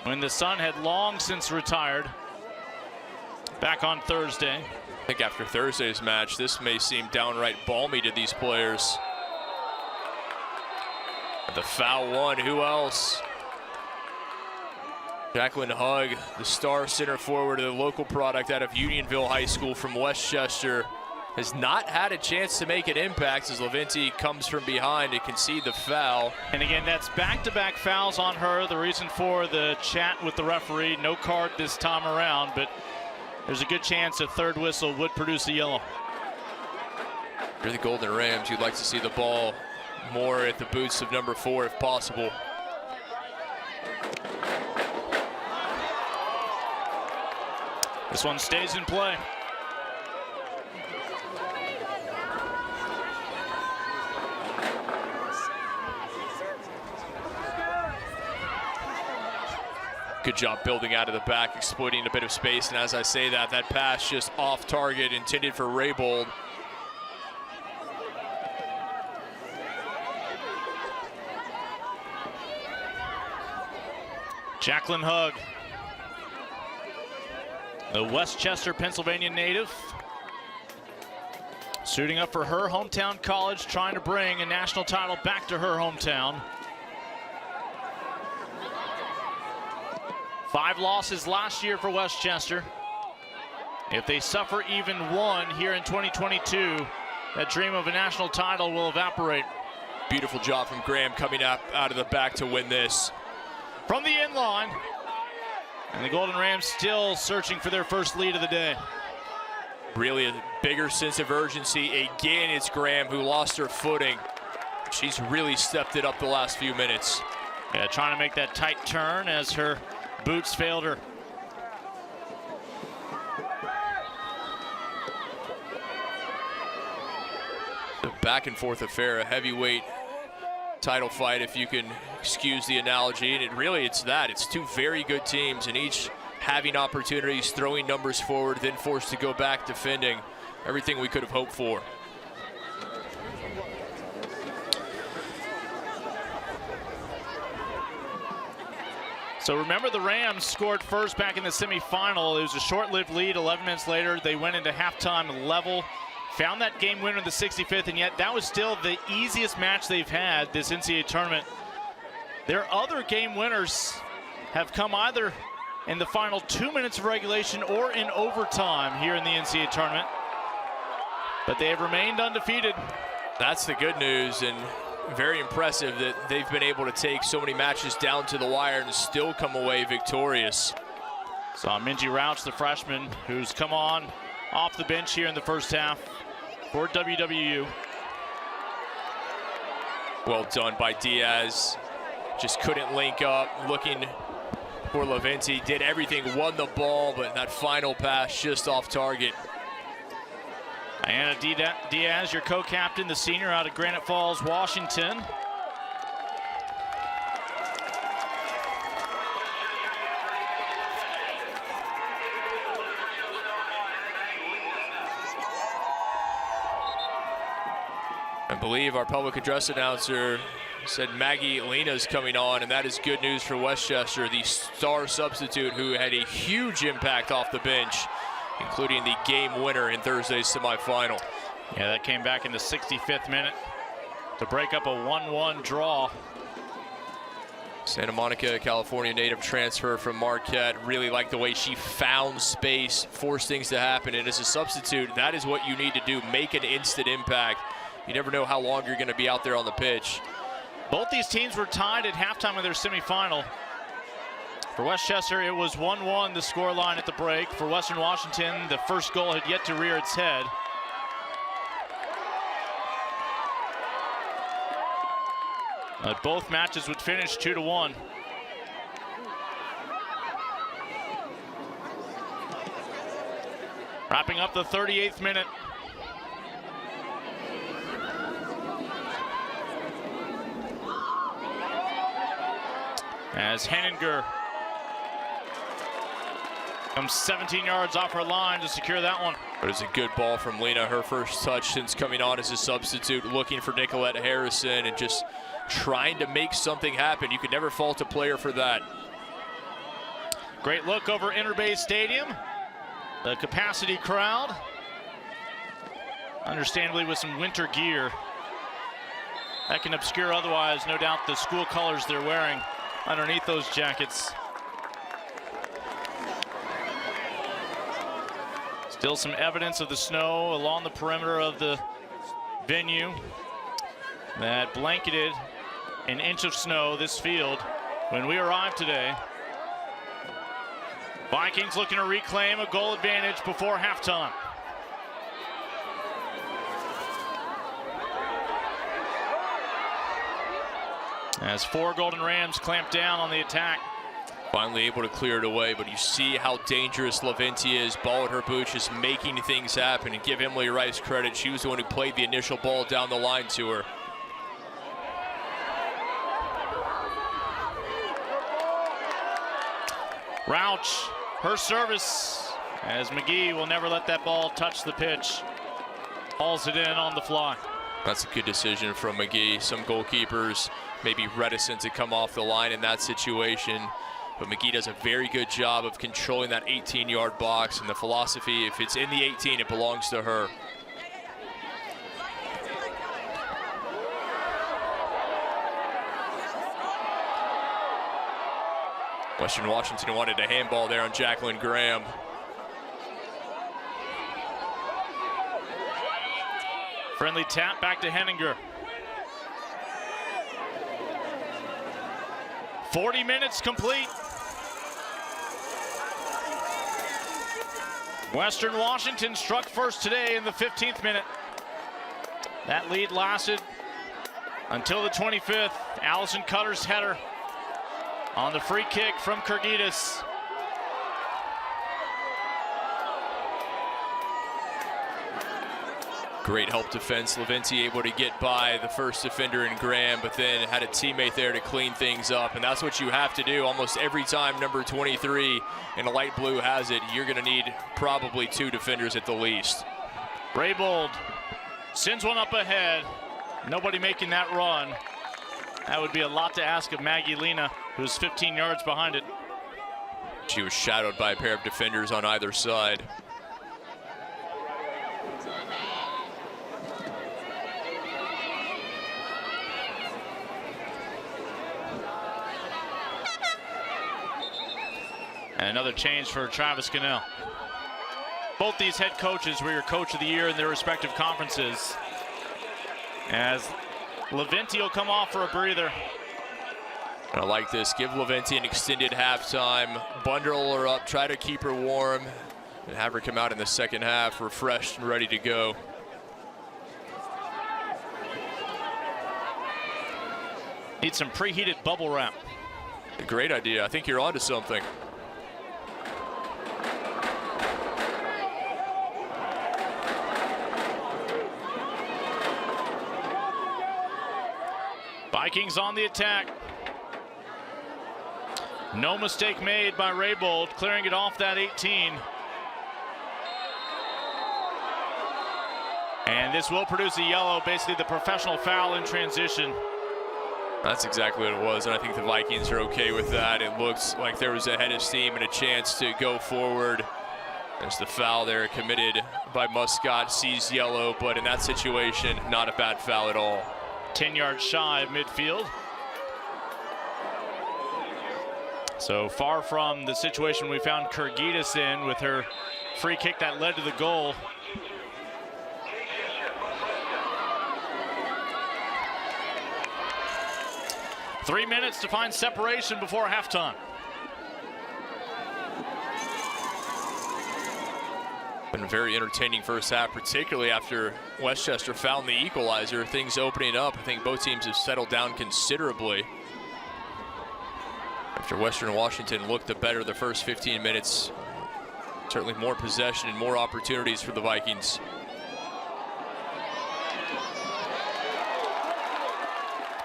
when the sun had long since retired back on Thursday. I think after Thursday's match, this may seem downright balmy to these players. The foul one, who else? Jacqueline Hugg, the star center forward of the local product out of Unionville High School from Westchester. has not had a chance to make an impact as Levinti comes from behind to concede the foul. And again, that's back-to-back fouls on her. The reason for the chat with the referee, no card this time around, but there's a good chance a third whistle would produce a yellow. If you're the Golden Rams, you'd like to see the ball more at the boots of number 4 if possible. This one stays in play. Good job building out of the back, exploiting a bit of space, and as I say that, that pass just off target, intended for Raybould. Jacqueline Hugg, the Westchester, Pennsylvania native, suiting up for her hometown college, trying to bring a national title back to her hometown. 5 losses last year for Westchester. If they suffer even one here in 2022, that dream of a national title will evaporate. Beautiful job from Graham coming up out of the back to win this. From the end line, and the Golden Rams still searching for their first lead of the day. Really a bigger sense of urgency. Again, it's Graham who lost her footing. She's really stepped it up the last few minutes. Yeah, trying to make that tight turn as her boots failed her. The back and forth affair, a heavyweight title fight, if you can excuse the analogy. And it's that. It's two very good teams, and each having opportunities, throwing numbers forward, then forced to go back defending. Everything we could have hoped for. So remember, the Rams scored first back in the semifinal. It was a short-lived lead. 11 minutes later, they went into halftime level, found that game winner in the 65th, and yet that was still the easiest match they've had this NCAA tournament. Their other game winners have come either in the final 2 minutes of regulation or in overtime here in the NCAA tournament. But they have remained undefeated. That's the good news, and very impressive that they've been able to take so many matches down to the wire and still come away victorious. Saw Minji Rauch, the freshman, who's come on off the bench here in the first half for WWU. Well done by Diaz. Just couldn't link up, looking for Levinti. Did everything, won the ball, but that final pass just off target. Diana Diaz, your co-captain, the senior out of Granite Falls, Washington. I believe our public address announcer said Maggie Lena's coming on, and that is good news for Westchester, the star substitute who had a huge impact off the bench, including the game winner in Thursday's semifinal. Yeah, that came back in the 65th minute to break up a 1-1 draw. Santa Monica, California native transfer from Marquette. Really like the way she found space, forced things to happen, and as a substitute, that is what you need to do, make an instant impact. You never know how long you're going to be out there on the pitch. Both these teams were tied at halftime of their semifinal. For Westchester, it was 1-1, the scoreline at the break. For Western Washington, the first goal had yet to rear its head. But both matches would finish 2-1. Wrapping up the 38th minute. As Henninger comes 17 yards off her line to secure that one. But it's a good ball from Lena, her first touch since coming on as a substitute, looking for Nicolette Harrison and just trying to make something happen. You could never fault a player for that. Great look over Interbay Stadium. The capacity crowd, understandably with some winter gear. That can obscure otherwise, no doubt, the school colors they're wearing underneath those jackets. Still some evidence of the snow along the perimeter of the venue that blanketed an inch of snow this field when we arrived today. Vikings looking to reclaim a goal advantage before halftime. As 4 Golden Rams clamp down on the attack. Finally able to clear it away, but you see how dangerous Laventia is. Ball at her boots, just making things happen. And give Emily Rice credit. She was the one who played the initial ball down the line to her. Rauch, her service, as McGee will never let that ball touch the pitch. Hauls it in on the fly. That's a good decision from McGee. Some goalkeepers may be reticent to come off the line in that situation, but McGee does a very good job of controlling that 18-yard box, and the philosophy, if it's in the 18, it belongs to her. Western Washington wanted a handball there on Jacqueline Graham. Friendly tap back to Henninger. 40 minutes complete. Western Washington struck first today in the 15th minute. That lead lasted until the 25th. Allison Cutter's header on the free kick from Kirgidis. Great help defense. Laventia able to get by the first defender in Graham, but then had a teammate there to clean things up. And that's what you have to do almost every time number 23 in a light blue has it. You're going to need probably 2 defenders at the least. Raybold sends one up ahead. Nobody making that run. That would be a lot to ask of Maggie Lena, who's 15 yards behind it. She was shadowed by a pair of defenders on either side. And another change for Travis Cannell. Both these head coaches were your coach of the year in their respective conferences. As Laventia will come off for a breather. I like this. Give Laventia an extended halftime. Bundle her up, try to keep her warm, and have her come out in the second half refreshed and ready to go. Need some preheated bubble wrap. A great idea. I think you're onto something. Vikings on the attack. No mistake made by Raybold, clearing it off that 18. And this will produce a yellow, basically the professional foul in transition. That's exactly what it was, and I think the Vikings are okay with that. It looks like there was a head of steam and a chance to go forward. There's the foul there committed by Muscott, sees yellow, but in that situation, not a bad foul at all. 10 yards shy of midfield. So far from the situation we found Kirgidis in with her free kick that led to the goal. Three minutes to find separation before halftime. Been a very entertaining first half, particularly after Westchester found the equalizer. Things opening up. I think both teams have settled down considerably. After Western Washington looked the better the first 15 minutes. Certainly more possession and more opportunities for the Vikings.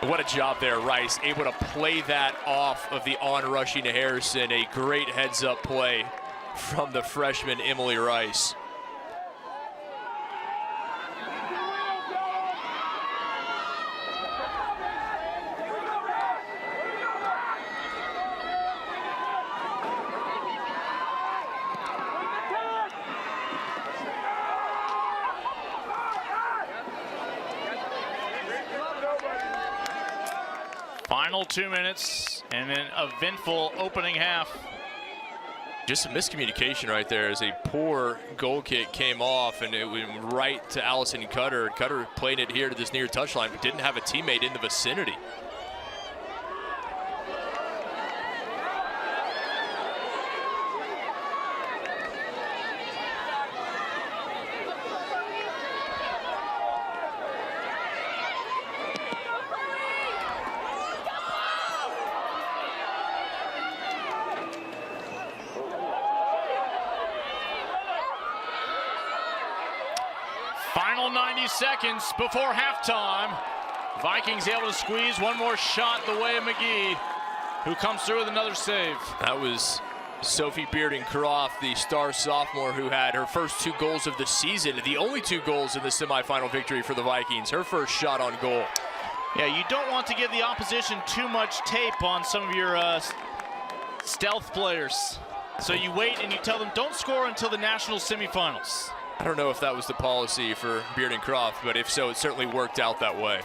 What a job there, Rice. Able to play that off of the on-rushing Harrison. A great heads-up play from the freshman Emily Rice. Final 2 minutes and an eventful opening half. Just a miscommunication right there as a poor goal kick came off and it went right to Allison Cutter. Cutter played it here to this near touchline, but didn't have a teammate in the vicinity. Final 90 seconds before halftime. Vikings able to squeeze one more shot the way of McGee, who comes through with another save. That was Sophie Bearden-Croft, the star sophomore who had her first 2 goals of the season, the only 2 goals in the semifinal victory for the Vikings, her first shot on goal. Yeah, you don't want to give the opposition too much tape on some of your stealth players. So you wait and you tell them, don't score until the national semifinals. I don't know if that was the policy for Bearden-Croft, but if so, it certainly worked out that way.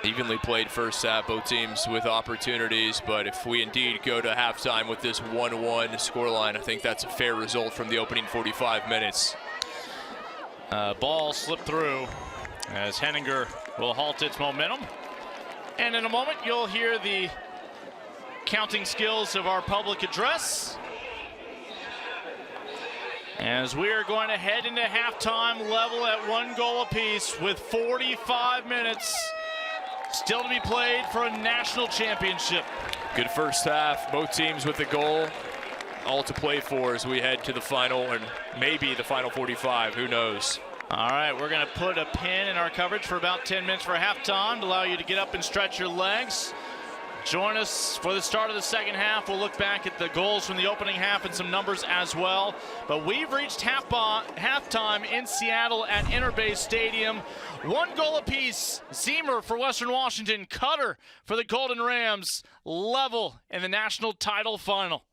Evenly played first half, both teams with opportunities, but if we indeed go to halftime with this 1-1 scoreline, I think that's a fair result from the opening 45 minutes. Ball slipped through as Henninger will halt its momentum. And in a moment, you'll hear the counting skills of our public address, as we are going to head into halftime level at 1 goal apiece with 45 minutes still to be played for a national championship. Good first half, both teams with a goal, all to play for as we head to the final, and maybe the final 45, who knows. All right, we're gonna put a pin in our coverage for about 10 minutes for halftime to allow you to get up and stretch your legs. Join us for the start of the second half. We'll look back at the goals from the opening half and some numbers as well. But we've reached halftime in Seattle at Interbay Stadium. 1 goal apiece. Zemer for Western Washington. Cutter for the Golden Rams. Level in the national title final.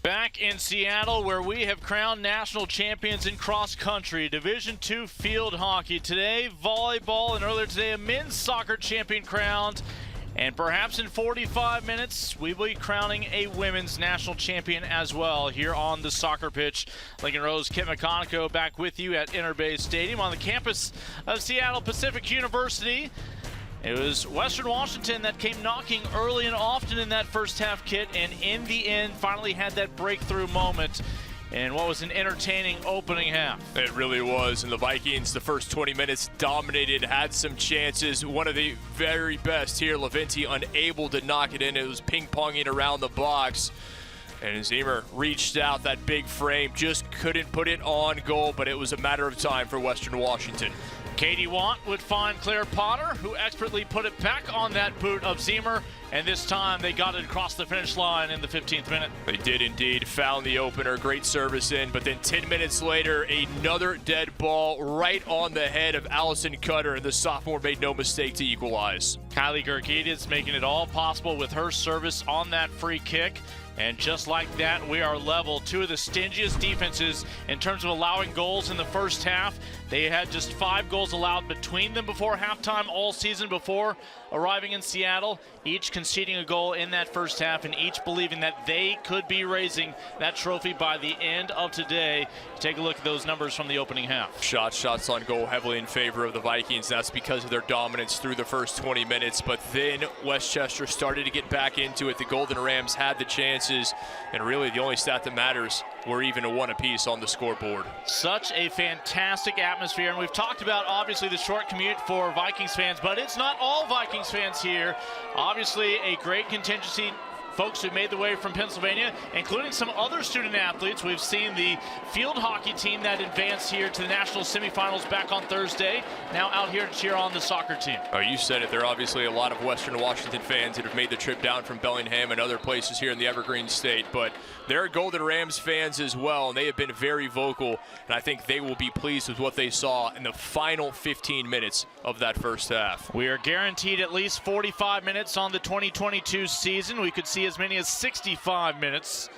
Back in Seattle, where we have crowned national champions in cross country, Division II field hockey. Today, volleyball, and earlier today, a men's soccer champion crowned. And perhaps in 45 minutes, we will be crowning a women's national champion as well here on the soccer pitch. Lincoln Rose, Kit McConico back with you at Interbay Stadium on the campus of Seattle Pacific University. It was Western Washington that came knocking early and often in that first half, Kit, and in the end finally had that breakthrough moment in what was an entertaining opening half. It really was, and the Vikings, the first 20 minutes, dominated, had some chances. One of the very best here, Levinti unable to knock it in. It was ping-ponging around the box, and Zimmer reached out that big frame, just couldn't put it on goal, but it was a matter of time for Western Washington. Katie Want would find Claire Potter, who expertly put it back on that boot of Zimmer, and this time they got it across the finish line in the 15th minute. They did indeed, found the opener, great service in, but then 10 minutes later, another dead ball right on the head of Allison Cutter, and the sophomore made no mistake to equalize. Kylie Gergidis making it all possible with her service on that free kick. And just like that, we are level. Two of the stingiest defenses in terms of allowing goals in the first half. They had just 5 goals allowed between them before halftime all season before arriving in Seattle, each conceding a goal in that first half and each believing that they could be raising that trophy by the end of today. Take a look at those numbers from the opening half. Shots on goal heavily in favor of the Vikings. That's because of their dominance through the first 20 minutes. But then Westchester started to get back into it. The Golden Rams had the chances, and really the only stat that matters, we're even a 1 apiece on the scoreboard. Such a fantastic atmosphere, and we've talked about obviously the short commute for Vikings fans, but it's not all Vikings fans here. Obviously a great contingency, folks who made the way from Pennsylvania, including some other student athletes. We've seen the field hockey team that advanced here to the national semifinals back on Thursday, now out here to cheer on the soccer team. Oh, you said it. There are obviously a lot of Western Washington fans that have made the trip down from Bellingham and other places here in the Evergreen State, but there are Golden Rams fans as well, and they have been very vocal, and I think they will be pleased with what they saw in the final 15 minutes of that first half. We are guaranteed at least 45 minutes on the 2022 season. We could see as many as 65 minutes,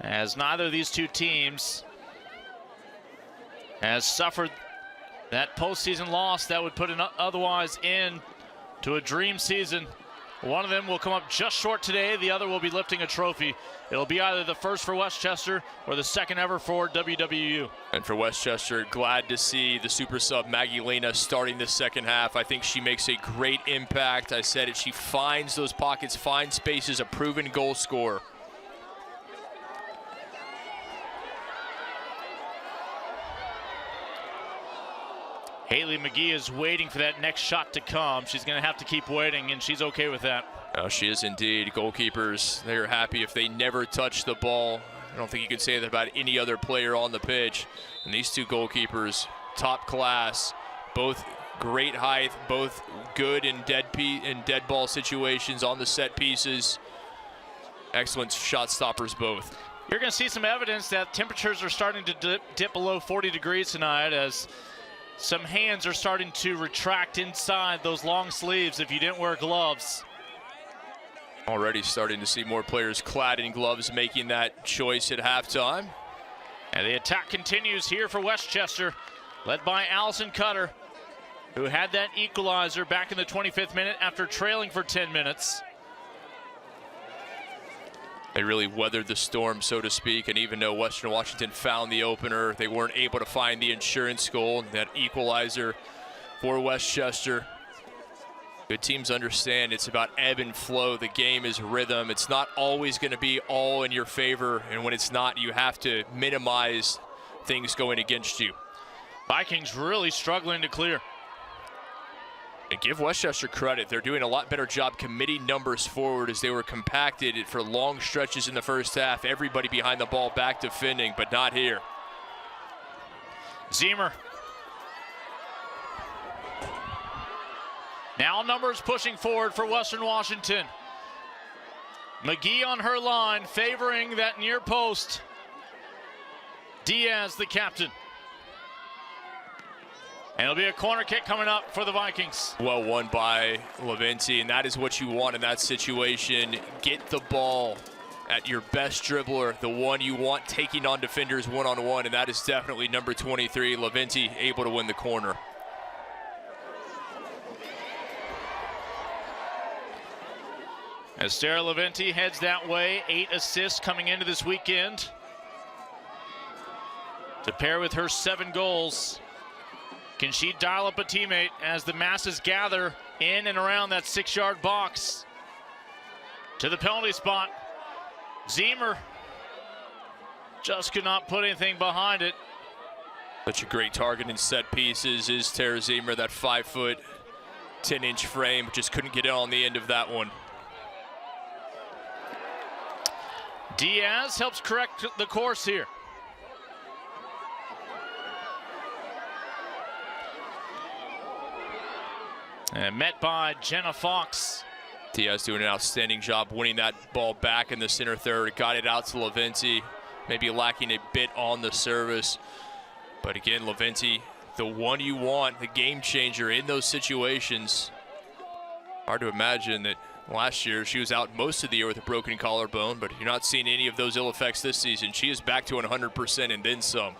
as neither of these two teams has suffered that postseason loss that would put an otherwise end to a dream season. One of them will come up just short today. The other will be lifting a trophy. It'll be either the first for Westchester or the second ever for WWU. And for Westchester, glad to see the super sub Maggie Lena starting the second half. I think she makes a great impact. I said it, she finds those pockets, finds spaces, a proven goal scorer. Haley McGee is waiting for that next shot to come. She's going to have to keep waiting, and she's okay with that. Oh, she is indeed. Goalkeepers, they're happy if they never touch the ball. I don't think you can say that about any other player on the pitch. And these two goalkeepers, top class, both great height, both good in dead ball situations on the set pieces. Excellent shot stoppers both. You're going to see some evidence that temperatures are starting to dip below 40 degrees tonight, as some hands are starting to retract inside those long sleeves if you didn't wear gloves. Already starting to see more players clad in gloves making that choice at halftime. And the attack continues here for Westchester, led by Allison Cutter, who had that equalizer back in the 25th minute after trailing for 10 minutes. They really weathered the storm, so to speak, and even though Western Washington found the opener, they weren't able to find the insurance goal, that equalizer for Westchester. Good teams understand it's about ebb and flow. The game is rhythm. It's not always going to be all in your favor, and when it's not, you have to minimize things going against you. Vikings really struggling to clear. And give Westchester credit. They're doing a lot better job committing numbers forward as they were compacted for long stretches in the first half. Everybody behind the ball back defending, but not here. Zimmer. Now numbers pushing forward for Western Washington. McGee on her line, favoring that near post. Diaz, the captain. And it'll be a corner kick coming up for the Vikings. Well won by Levinti, and that is what you want in that situation. Get the ball at your best dribbler, the one you want taking on defenders one-on-one, and that is definitely number 23, Lavinti, able to win the corner. As Sarah Lavinti heads that way, 8 assists coming into this weekend, to pair with her 7 goals. Can she dial up a teammate as the masses gather in and around that 6-yard box? To the penalty spot. Zemer just could not put anything behind it. Such a great target in set pieces is Tara Zemer, that 5-foot, 10-inch frame, just couldn't get it on the end of that one. Diaz helps correct the course here. And met by Jenna Fox. Diaz doing an outstanding job winning that ball back in the center third. Got it out to Lavinti, maybe lacking a bit on the service. But again, Lavinti, the one you want, the game changer in those situations. Hard to imagine that last year she was out most of the year with a broken collarbone, but you're not seeing any of those ill effects this season. She is back to 100% and then some.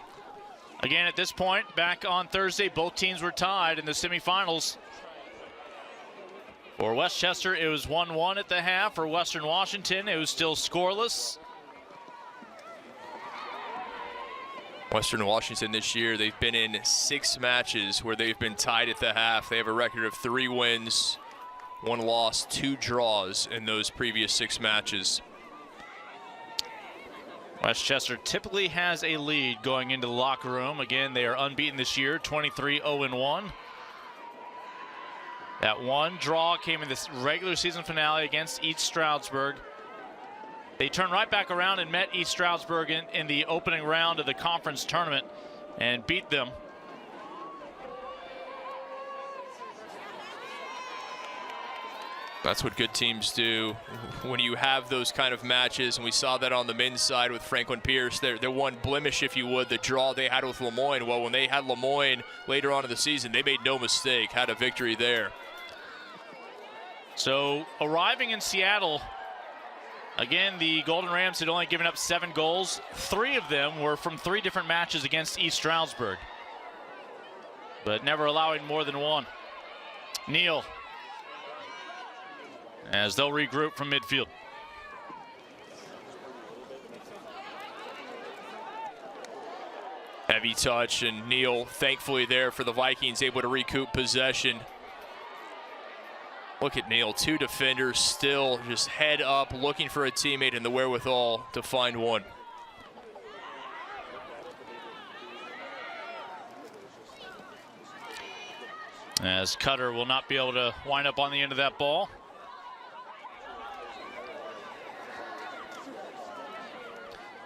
Again, at this point, back on Thursday, both teams were tied in the semifinals. For Westchester, it was 1-1 at the half. For Western Washington, it was still scoreless. Western Washington this year, they've been in 6 matches where they've been tied at the half. They have a record of 3 wins, 1 loss, 2 draws in those previous 6 matches. Westchester typically has a lead going into the locker room. Again, they are unbeaten this year, 23-0-1. That one draw came in this regular season finale against East Stroudsburg. They turned right back around and met East Stroudsburg in the opening round of the conference tournament and beat them. That's what good teams do when you have those kind of matches, and we saw that on the men's side with Franklin Pierce. Their one blemish, if you would, the draw they had with Lemoyne. Well, when they had Lemoyne later on in the season, they made no mistake, had a victory there. So arriving in Seattle, again, the Golden Rams had only given up 7 goals. 3 of them were from 3 different matches against East Stroudsburg, but never allowing more than 1. Neal, as they'll regroup from midfield. Heavy touch, and Neal thankfully there for the Vikings, able to recoup possession. Look at Neal, 2 defenders still just head up, looking for a teammate and the wherewithal to find one. As Cutter will not be able to wind up on the end of that ball.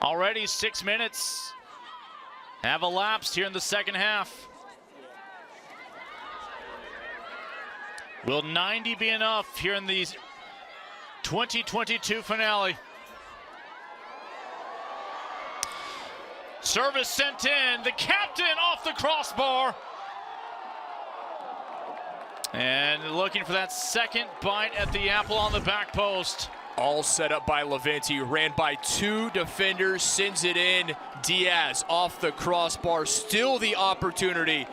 Already 6 minutes have elapsed here in the second half. Will 90 be enough here in the 2022 finale? Service sent in, the captain off the crossbar. And looking for that second bite at the apple on the back post. All set up by Lavinti, ran by 2 defenders, sends it in. Diaz off the crossbar, still the opportunity.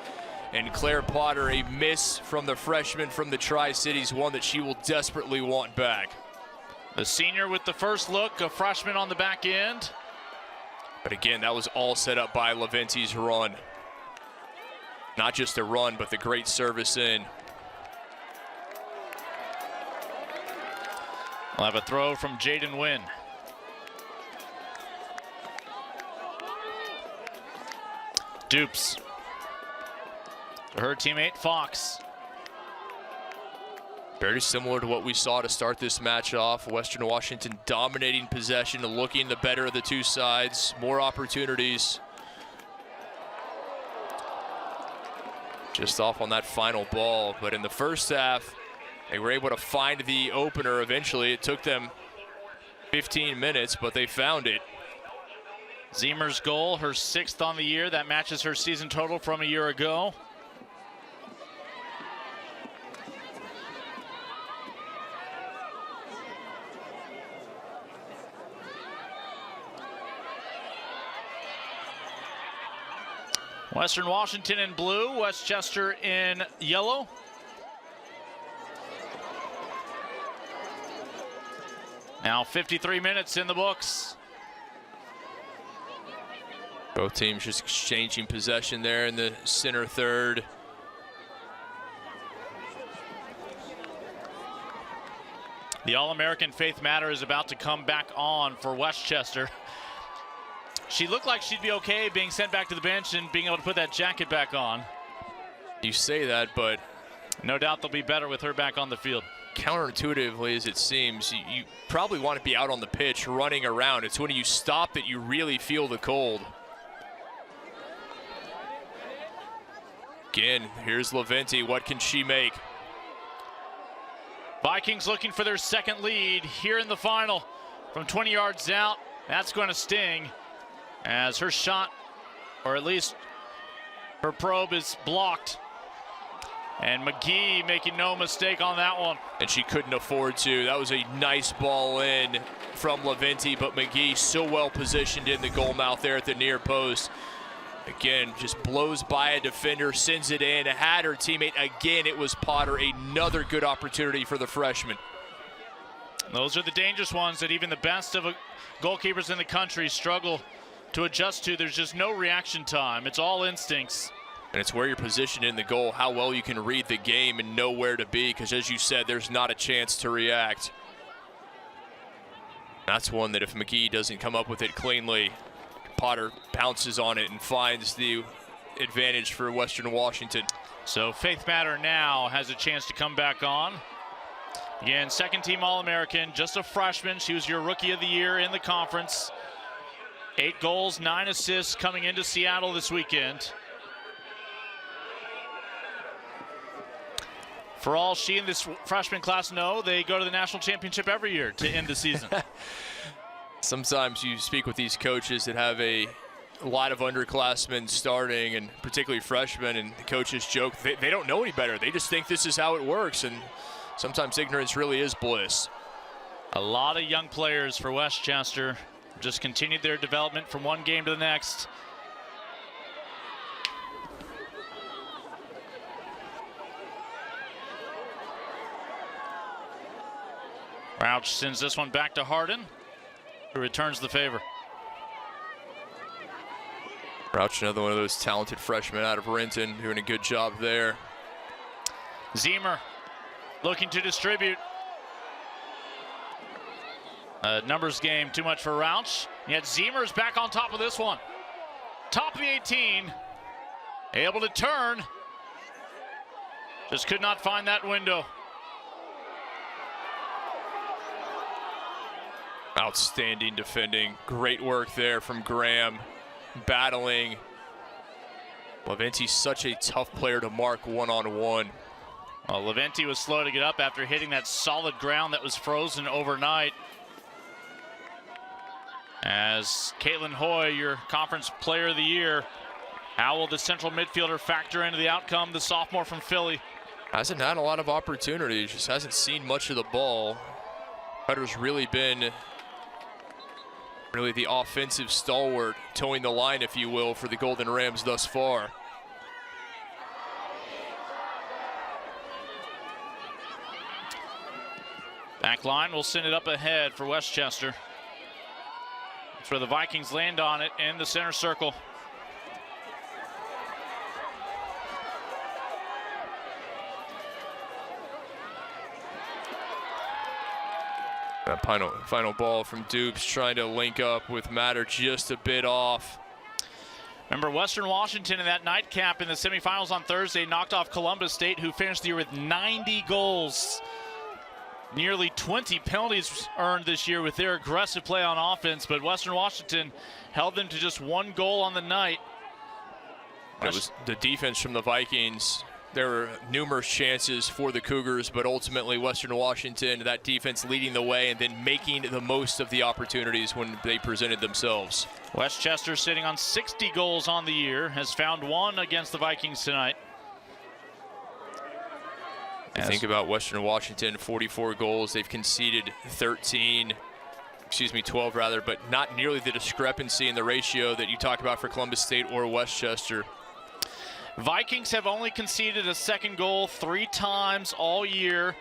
And Claire Potter, a miss from the freshman from the Tri-Cities, one that she will desperately want back. The senior with the first look, a freshman on the back end. But again, that was all set up by Lavinti's run. Not just a run, but the great service in. We'll have a throw from Jaden Wynn. Dupes to her teammate Fox. Very similar to what we saw to start this match off. Western Washington dominating possession, looking the better of the 2 sides. More opportunities. Just off on that final ball, but in the first half, they were able to find the opener eventually. It took them 15 minutes, but they found it. Zemer's goal, her 6th on the year. That matches her season total from a year ago. Western Washington in blue, Westchester in yellow. Now 53 minutes in the books. Both teams just exchanging possession there in the center third. The All-American Faith Matter is about to come back on for Westchester. She looked like she'd be okay being sent back to the bench and being able to put that jacket back on. You say that, but no doubt they'll be better with her back on the field. Counterintuitively as it seems, you probably want to be out on the pitch running around. It's when you stop that you really feel the cold. Again, here's Leventi. What can she make? Vikings looking for their second lead here in the final from 20 yards out. That's going to sting as her shot, or at least her probe, is blocked. And McGee making no mistake on that one. And she couldn't afford to. That was a nice ball in from Leventi, but McGee so well positioned in the goal mouth there at the near post. Again, just blows by a defender, sends it in, had her teammate again. It was Potter. Another good opportunity for the freshman. Those are the dangerous ones that even the best of goalkeepers in the country struggle to adjust to. There's just no reaction time. It's all instincts. And it's where you're positioned in the goal, how well you can read the game and know where to be, because as you said, there's not a chance to react. That's one that if McGee doesn't come up with it cleanly, Potter pounces on it and finds the advantage for Western Washington. So Faith Matter now has a chance to come back on. Again, second team All-American, just a freshman. She was your Rookie of the Year in the conference. 8 goals, 9 assists coming into Seattle this weekend. For all she and this freshman class know, they go to the national championship every year to end the season. Sometimes you speak with these coaches that have a lot of underclassmen starting, and particularly freshmen, and the coaches joke they don't know any better. They just think this is how it works, and sometimes ignorance really is bliss. A lot of young players for Westchester just continued their development from one game to the next. Crouch sends this one back to Hardin, who returns the favor. Crouch, another one of those talented freshmen out of Renton, doing a good job there. Zemer looking to distribute. Numbers game, too much for Rauch. Yet Zemer's back on top of this one. Top of the 18. Able to turn. Just could not find that window. Outstanding defending. Great work there from Graham. Battling. Leventi's such a tough player to mark one-on-one. Well, Leventi was slow to get up after hitting that solid ground that was frozen overnight. As Caitlin Hoy, your conference player of the year, how will the central midfielder factor into the outcome, the sophomore from Philly? Hasn't had a lot of opportunities, just hasn't seen much of the ball. Cutter's really been the offensive stalwart, towing the line, if you will, for the Golden Rams thus far. Back line will send it up ahead for Westchester. That's where the Vikings land on it in the center circle. That final ball from Dupes, trying to link up with Matter, just a bit off. Remember, Western Washington in that nightcap in the semifinals on Thursday knocked off Columbus State, who finished the year with 90 goals. Nearly 20 penalties earned this year with their aggressive play on offense, but Western Washington held them to just 1 goal on the night. It was the defense from the Vikings. There were numerous chances for the Cougars, but ultimately Western Washington, that defense leading the way and then making the most of the opportunities when they presented themselves. Westchester, sitting on 60 goals on the year, has found 1 against the Vikings tonight. Think about Western Washington, 44 goals. They've conceded 12 rather, but not nearly the discrepancy in the ratio that you talk about for Columbus State or Westchester. Vikings have only conceded a second goal 3 times all year,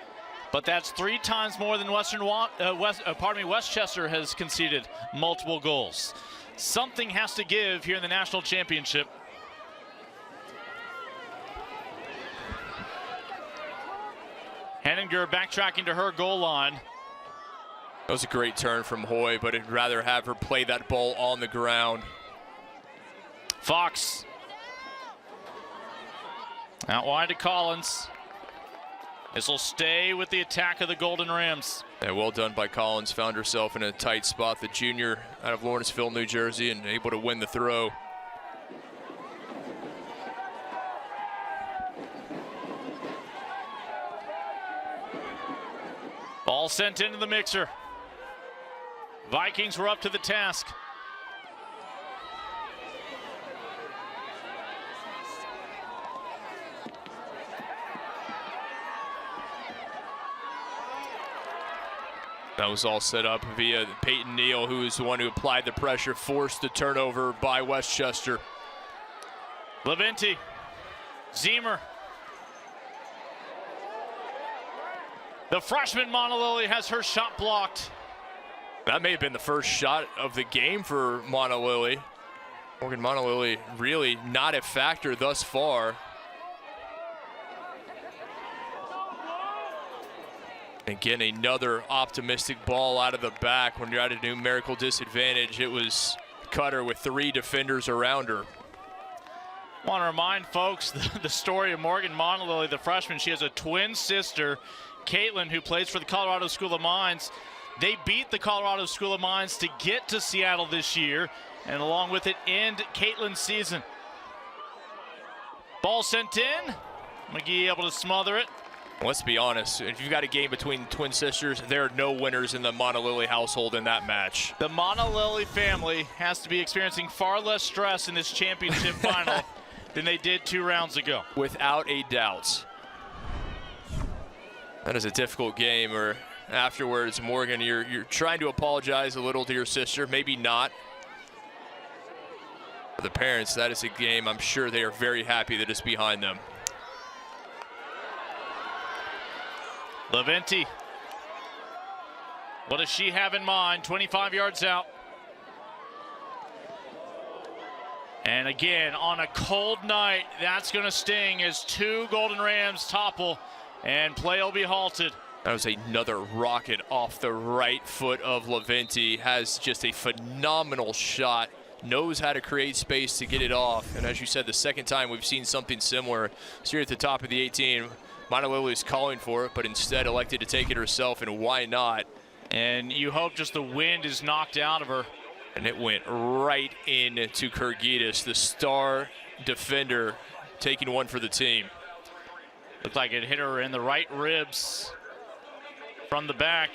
but that's 3 times more than Westchester has conceded multiple goals. Something has to give here in the national championship. Henninger backtracking to her goal line. That was a great turn from Hoy, but I'd rather have her play that ball on the ground. Fox. Out wide to Collins. This will stay with the attack of the Golden Rams. Yeah, well done by Collins. Found herself in a tight spot. The junior out of Lawrenceville, New Jersey, and able to win the throw. Ball sent into the mixer. Vikings were up to the task. That was all set up via Peyton Neal, who is the one who applied the pressure, forced the turnover by Westchester. Leventi, Zemer. The freshman Monolily has her shot blocked. That may have been the first shot of the game for Monolily. Morgan Monolily really not a factor thus far. Again, another optimistic ball out of the back. When you're at a numerical disadvantage, it was Cutter with 3 defenders around her. I want to remind folks the story of Morgan Monolily, the freshman. She has a twin sister, Caitlin, who plays for the Colorado School of Mines. They beat the Colorado School of Mines to get to Seattle this year, and along with it, end Caitlin's season. Ball sent in. McGee able to smother it. Let's be honest, if you've got a game between twin sisters, there are no winners in the Monolily household in that match. The Monolily family has to be experiencing far less stress in this championship final than they did 2 rounds ago. Without a doubt. That is a difficult game, or afterwards, Morgan, you're trying to apologize a little to your sister, maybe not. For the parents, that is a game I'm sure they are very happy that it's behind them. Leventi. What does she have in mind? 25 yards out. And again, on a cold night, that's going to sting as 2 Golden Rams topple and play will be halted. That was another rocket off the right foot of Leventi. Has just a phenomenal shot. Knows how to create space to get it off. And as you said, the second time we've seen something similar. So here at the top of the 18. Monolily is calling for it, but instead elected to take it herself, and why not? And you hope just the wind is knocked out of her. And it went right into Kurgitis, the star defender, taking one for the team. Looked like it hit her in the right ribs from the back.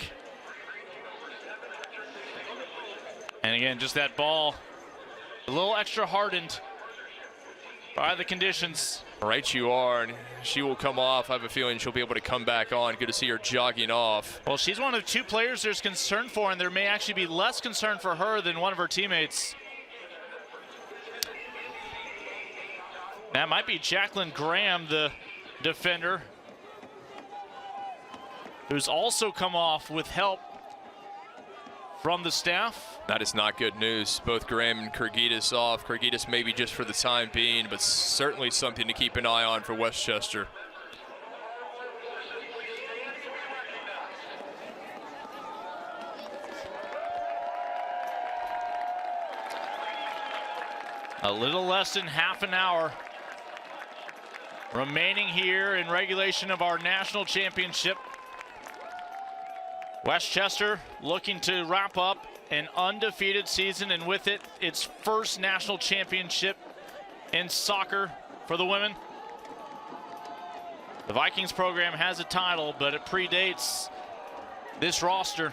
And again, just that ball, a little extra hardened by the conditions. Right you are, and she will come off. I have a feeling she'll be able to come back on. Good to see her jogging off. Well, she's one of 2 players there's concern for, and there may actually be less concern for her than one of her teammates. That might be Jacqueline Graham, the defender, who's also come off with help from the staff. That is not good news. Both Graham and Kurgitis off. Kurgitis maybe just for the time being, but certainly something to keep an eye on for Westchester. A little less than half an hour remaining here in regulation of our national championship. Westchester looking to wrap up an undefeated season, and with it, its first national championship in soccer for the women. The Vikings program has a title, but it predates this roster.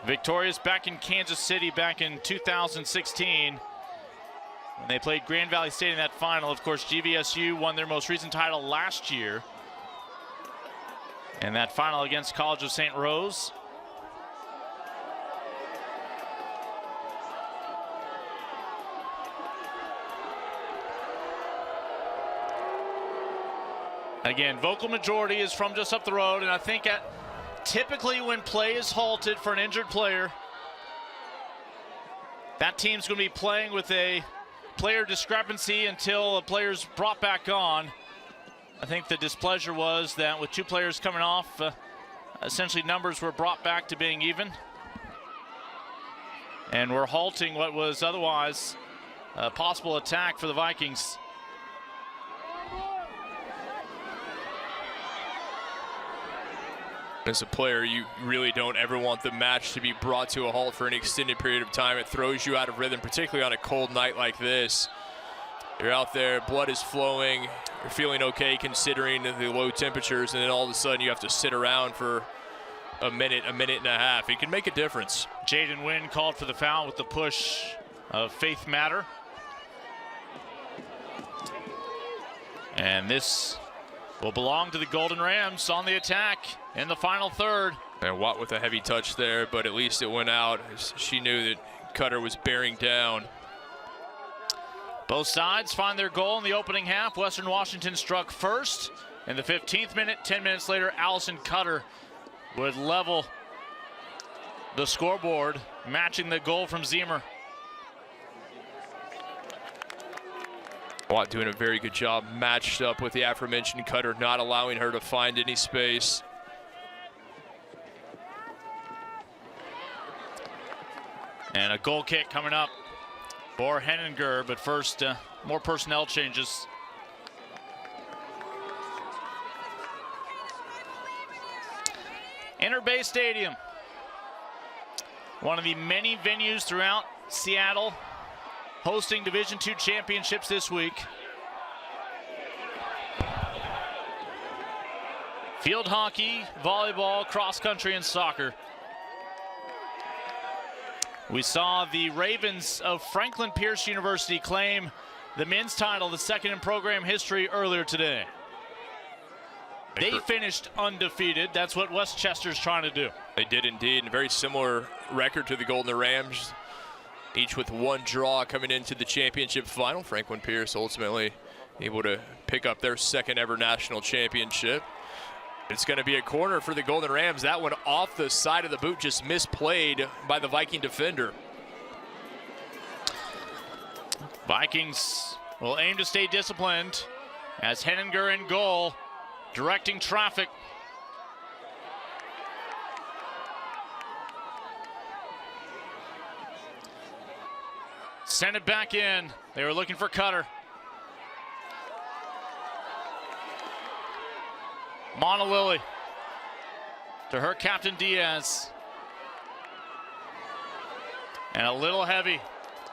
Victorious back in Kansas City back in 2016 when they played Grand Valley State in that final. Of course, GVSU won their most recent title last year. And that final against College of St. Rose. Again, vocal majority is from just up the road, and I think typically when play is halted for an injured player, that team's going to be playing with a player discrepancy until a player's brought back on. I think the displeasure was that with 2 players coming off, essentially numbers were brought back to being even. And we're halting what was otherwise a possible attack for the Vikings. As a player, you really don't ever want the match to be brought to a halt for an extended period of time. It throws you out of rhythm, particularly on a cold night like this. You're out there, blood is flowing, you're feeling okay considering the low temperatures, and then all of a sudden you have to sit around for a minute and a half. It can make a difference. Jaden Wynn called for the foul with the push of Faith Matter. And this will belong to the Golden Rams on the attack in the final third. And Watt with a heavy touch there, but at least it went out. She knew that Cutter was bearing down. Both sides find their goal in the opening half. Western Washington struck first in the 15th minute. 10 minutes later, Allison Cutter would level the scoreboard, matching the goal from Zemer. Watt doing a very good job, matched up with the aforementioned Cutter, not allowing her to find any space. And a goal kick coming up for Henninger, but first, more personnel changes. Inter Bay Stadium, one of the many venues throughout Seattle hosting Division II championships this week. Field hockey, volleyball, cross country, and soccer. We saw the Ravens of Franklin Pierce University claim the men's title, the second in program history, earlier today. They finished undefeated. That's what Westchester's trying to do. They did indeed, and a very similar record to the Golden Rams, each with 1 draw coming into the championship final. Franklin Pierce ultimately able to pick up their second ever national championship. It's going to be a corner for the Golden Rams. That one off the side of the boot, just misplayed by the Viking defender. Vikings will aim to stay disciplined as Henninger in goal, directing traffic. Send it back in. They were looking for Cutter. Monolily to her captain Diaz. And a little heavy.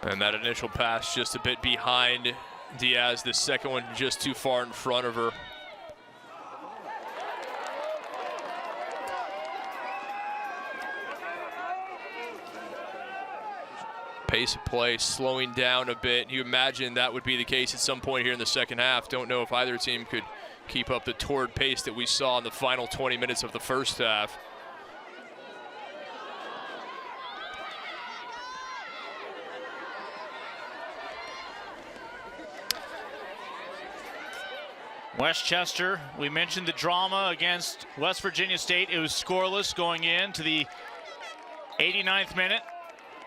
And that initial pass just a bit behind Diaz. The second one just too far in front of her. Pace of play slowing down a bit. You imagine that would be the case at some point here in the second half. Don't know if either team could keep up the torrid pace that we saw in the final 20 minutes of the first half. Westchester, we mentioned the drama against West Virginia State. It was scoreless going into the 89th minute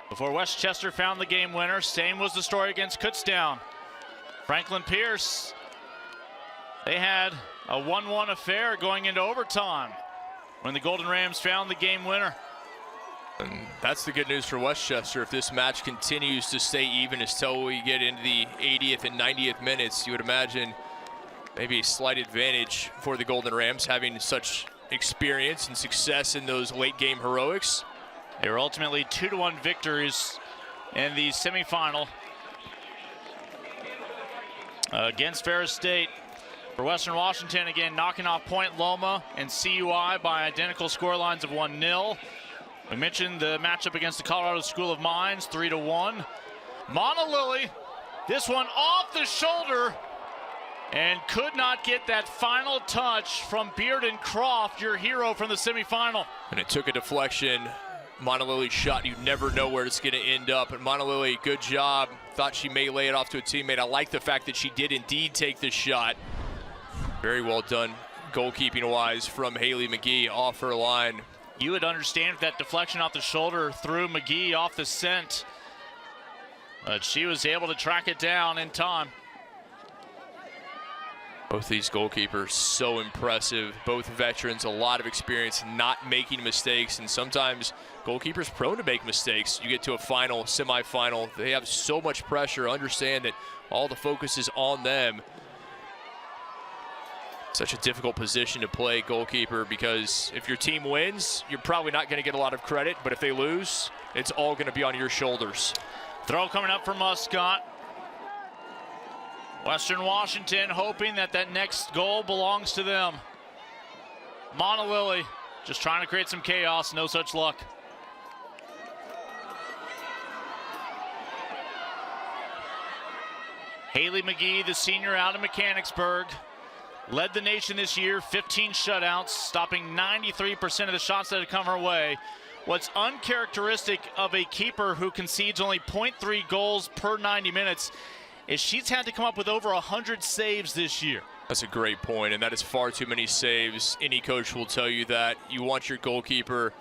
before Westchester found the game winner. Same was the story against Kutztown. Franklin Pierce, they had a 1-1 affair going into overtime when the Golden Rams found the game winner. And that's the good news for Westchester. If this match continues to stay even until we get into the 80th and 90th minutes, you would imagine maybe a slight advantage for the Golden Rams having such experience and success in those late game heroics. They were ultimately 2-1 victories in the semifinal against Ferris State. For Western Washington, again, knocking off Point Loma and CUI by identical scorelines of 1-0. We mentioned the matchup against the Colorado School of Mines, 3-1. Monolily, this one off the shoulder, and could not get that final touch from Bearden Croft, your hero from the semifinal. And it took a deflection. Monolily shot, you never know where it's going to end up. And Monolily, good job. Thought she may lay it off to a teammate. I like the fact that she did indeed take the shot. Very well done goalkeeping-wise from Haley McGee off her line. You would understand if that deflection off the shoulder threw McGee off the scent, but she was able to track it down in time. Both these goalkeepers so impressive. Both veterans, a lot of experience, not making mistakes, and sometimes goalkeepers prone to make mistakes. You get to a final, semifinal, they have so much pressure. Understand that all the focus is on them. Such a difficult position to play goalkeeper, because if your team wins, you're probably not going to get a lot of credit, but if they lose, it's all going to be on your shoulders. Throw coming up for Muscott. Western Washington hoping that that next goal belongs to them. Monolily just trying to create some chaos, no such luck. Haley McGee, the senior out of Mechanicsburg, led the nation this year, 15 shutouts, stopping 93% of the shots that had come her way. What's uncharacteristic of a keeper who concedes only 0.3 goals per 90 minutes is she's had to come up with over 100 saves this year. That's a great point, and that is far too many saves. Any coach will tell you that. You want your goalkeeper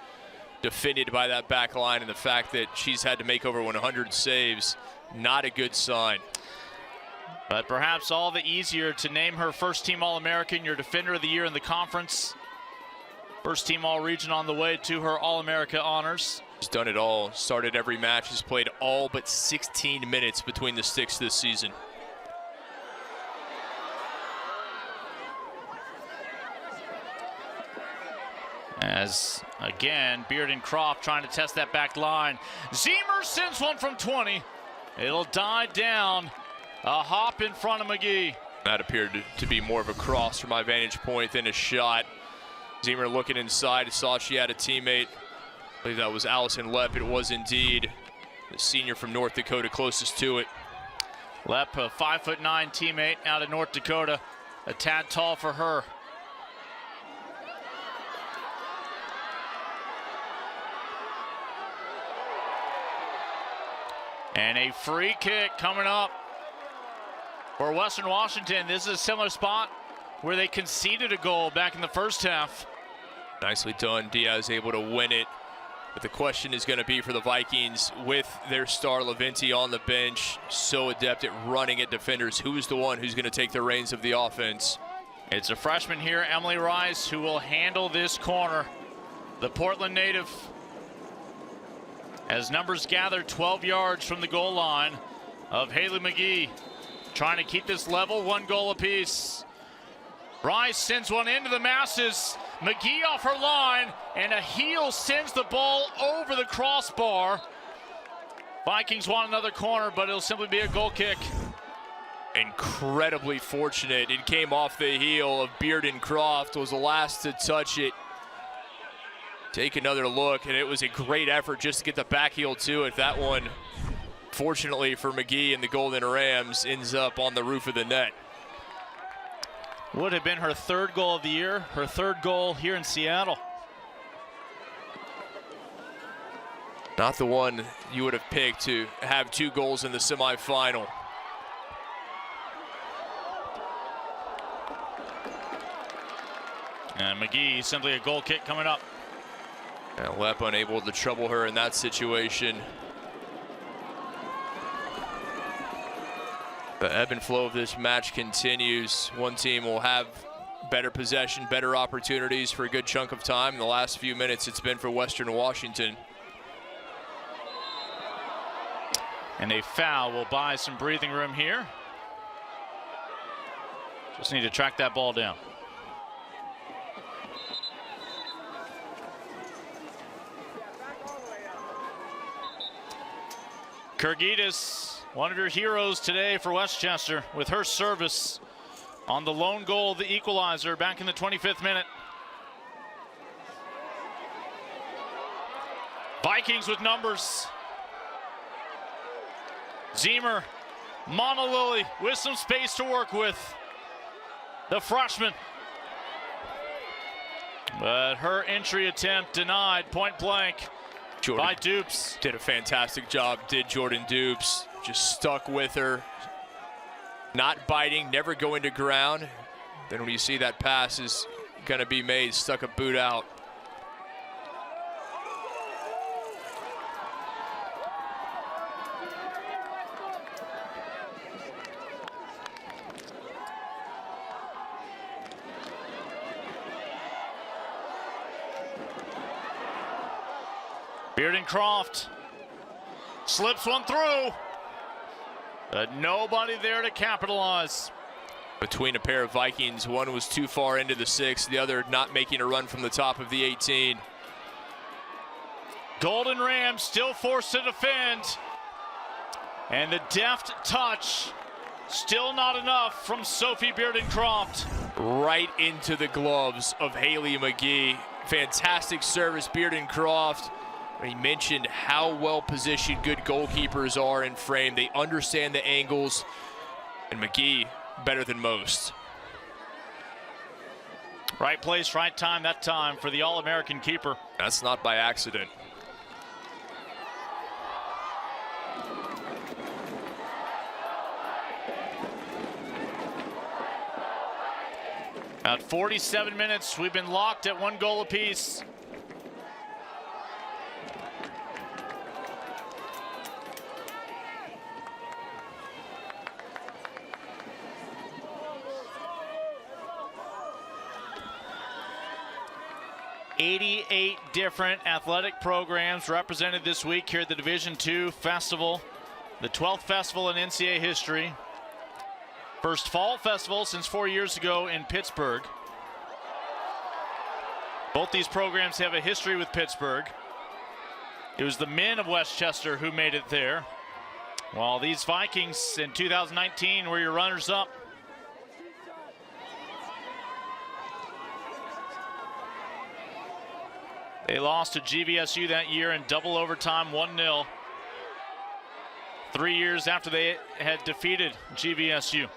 defended by that back line, and the fact that she's had to make over 100 saves, not a good sign. But perhaps all the easier to name her first-team All-American, your Defender of the Year in the conference. First-team All-Region on the way to her All-America honors. She's done it all. Started every match. Has played all but 16 minutes between the sticks this season. As, again, Beard and Croft trying to test that back line. Zemer sends one from 20. It'll die down. A hop in front of McGee. That appeared to be more of a cross from my vantage point than a shot. Zemer looking inside, saw she had a teammate. I believe that was Allison Lepp. It was indeed the senior from North Dakota closest to it. Lepp, a 5'9" teammate out of North Dakota. A tad tall for her. And a free kick coming up for Western Washington. This is a similar spot where they conceded a goal back in the first half. Nicely done. Diaz able to win it. But the question is going to be for the Vikings with their star Lavinti on the bench, so adept at running at defenders. Who's the one who's going to take the reins of the offense? It's a freshman here, Emily Rice, who will handle this corner. The Portland native. As numbers gather, 12 yards from the goal line of Haley McGee. Trying to keep this level, 1 goal apiece. Rice sends one into the masses. McGee off her line, and a heel sends the ball over the crossbar. Vikings want another corner, but it'll simply be a goal kick. Incredibly fortunate. It came off the heel of Beard and Croft, was the last to touch it. Take another look, and it was a great effort just to get the back heel to it. That one, fortunately for McGee and the Golden Rams, ends up on the roof of the net. Would have been her 3rd goal of the year, her 3rd goal here in Seattle. Not the one you would have picked to have 2 goals in the semifinal. And McGee, simply a goal kick coming up. And Lepp unable to trouble her in that situation. The ebb and flow of this match continues. One team will have better possession, better opportunities for a good chunk of time. In the last few minutes, it's been for Western Washington. And a foul will buy some breathing room here. Just need to track that ball down. Kurgitis, one of your heroes today for Westchester, with her service on the lone goal, the equalizer, back in the 25th minute. Vikings with numbers. Zemer, Monolily with some space to work with. The freshman. But her entry attempt denied, point blank. By Dupes. Did a fantastic job, did Jordan Dupes. Just stuck with her. Not biting, never going to ground. Then when you see that pass is going to be made, stuck a boot out. Bearden-Croft slips one through, but nobody there to capitalize. Between a pair of Vikings, one was too far into the 6, the other not making a run from the top of the 18. Golden Rams still forced to defend, and the deft touch still not enough from Sophie Bearden-Croft. Right into the gloves of Haley McGee. Fantastic service, Bearden-Croft. He mentioned how well positioned good goalkeepers are in frame. They understand the angles, and McGee better than most. Right place, right time that time for the All-American keeper. That's not by accident. At 47 minutes, we've been locked at 1 goal apiece. '88 different athletic programs represented this week here at the Division II Festival, the 12th festival in NCAA history. First fall festival since 4 years ago in Pittsburgh. Both these programs have a history with Pittsburgh. It was the men of Westchester who made it there, while these Vikings in 2019 were your runners-up. They lost to GVSU that year in double overtime, 1-0. 3 years after they had defeated GVSU.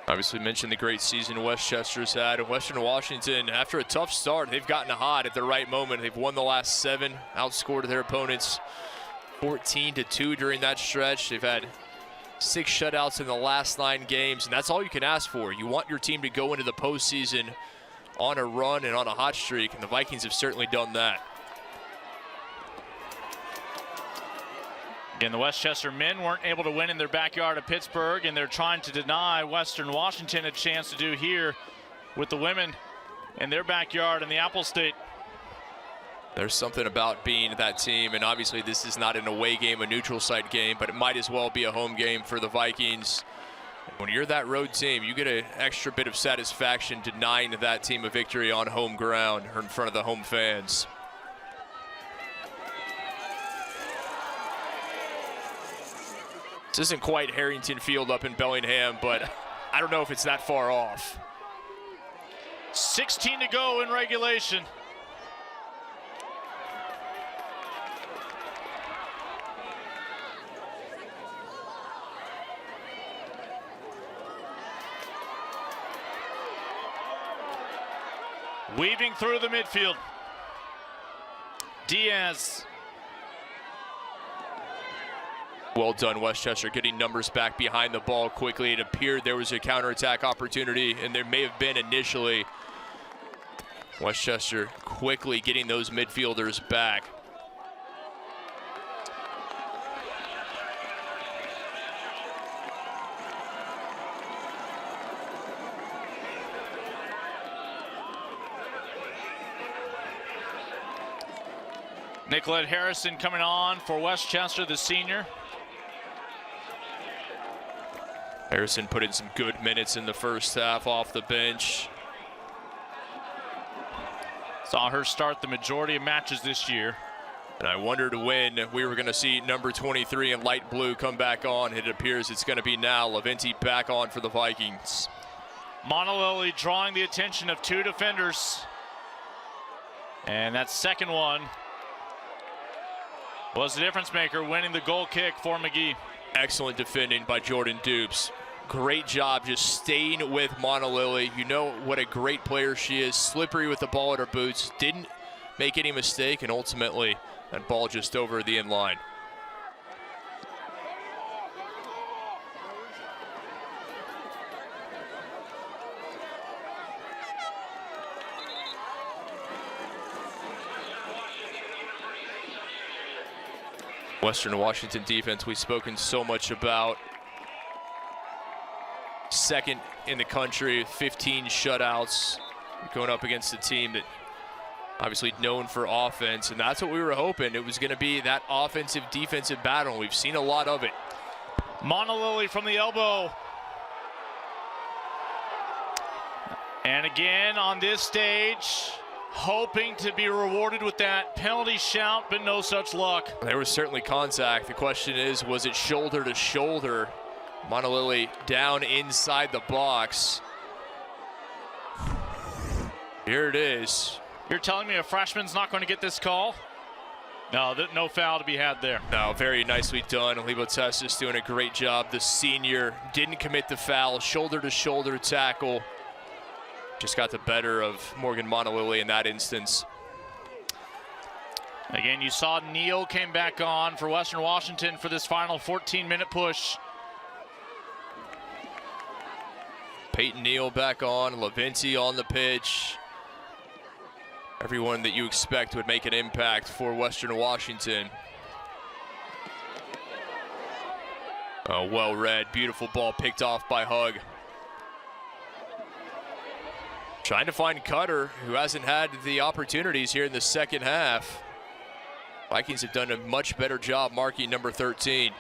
Obviously mentioned the great season Westchester's had. Western Washington, after a tough start, they've gotten hot at the right moment. They've won the last 7, outscored their opponents 14-2 during that stretch. They've had 6 shutouts in the last 9 games, and that's all you can ask for. You want your team to go into the postseason on a run and on a hot streak, and the Vikings have certainly done that. Again, the Westchester men weren't able to win in their backyard of Pittsburgh, and they're trying to deny Western Washington a chance to do here with the women in their backyard in the Apple State. There's something about being that team, and obviously this is not an away game, a neutral site game, but it might as well be a home game for the Vikings. When you're that road team, you get an extra bit of satisfaction denying that team a victory on home ground or in front of the home fans. This isn't quite Harrington Field up in Bellingham, but I don't know if it's that far off. 16 to go in regulation. Weaving through the midfield. Diaz. Well done, Westchester, getting numbers back behind the ball quickly. It appeared there was a counterattack opportunity, and there may have been initially. Westchester quickly getting those midfielders back. Nicolette Harrison coming on for Westchester, the senior. Harrison put in some good minutes in the first half off the bench. Saw her start the majority of matches this year. And I wondered when we were going to see number 23 in light blue come back on. It appears it's going to be now. Laventi back on for the Vikings. Monalelli drawing the attention of 2 defenders. And that second one was the difference maker, winning the goal kick for McGee. Excellent defending by Jordan Dupes. Great job just staying with Monalelli. You know what a great player she is. Slippery with the ball at her boots. Didn't make any mistake, and ultimately that ball just over the end line. Western Washington defense we've spoken so much about. Second in the country, 15 shutouts, going up against a team that obviously known for offense, and that's what we were hoping. It was going to be that offensive-defensive battle. We've seen a lot of it. Monolily from the elbow. And again on this stage, hoping to be rewarded with that penalty shout, but no such luck. There was certainly contact. The question is, was it shoulder to shoulder? Monolily down inside the box. Here it is. You're telling me a freshman's not going to get this call? No, no foul to be had there. No, very nicely done. Olivo Testis doing a great job. The senior didn't commit the foul. Shoulder to shoulder tackle. Just got the better of Morgan Monolily in that instance. Again, you saw Neal came back on for Western Washington for this final 14-minute push. Peyton Neal back on, Levinti on the pitch. Everyone that you expect would make an impact for Western Washington. Oh, well read, beautiful ball picked off by Hug. Trying to find Cutter, who hasn't had the opportunities here in the second half. Vikings have done a much better job marking number 13.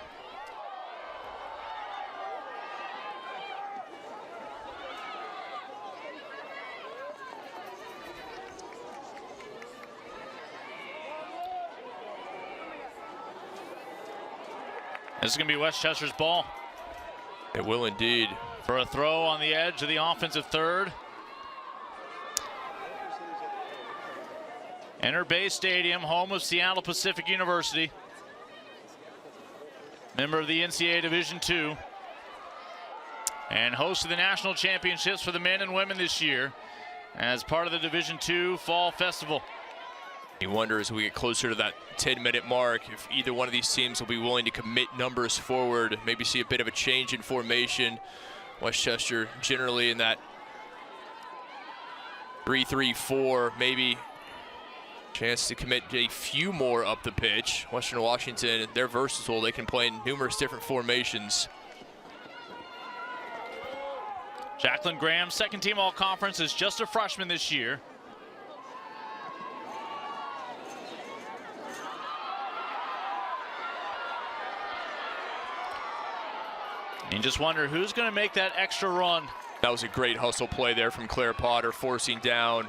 This is going to be Westchester's ball. It will indeed. For a throw on the edge of the offensive third. Enter Bay Stadium, home of Seattle Pacific University. Member of the NCAA Division II. And host of the national championships for the men and women this year as part of the Division II Fall Festival. You wonder as we get closer to that 10-minute mark if either one of these teams will be willing to commit numbers forward, maybe see a bit of a change in formation. Westchester generally in that 3-3-4, maybe chance to commit a few more up the pitch. Western Washington, they're versatile. They can play in numerous different formations. Jacqueline Graham, second team all-conference, is just a freshman this year. You just wonder who's going to make that extra run. That was a great hustle play there from Claire Potter, forcing down.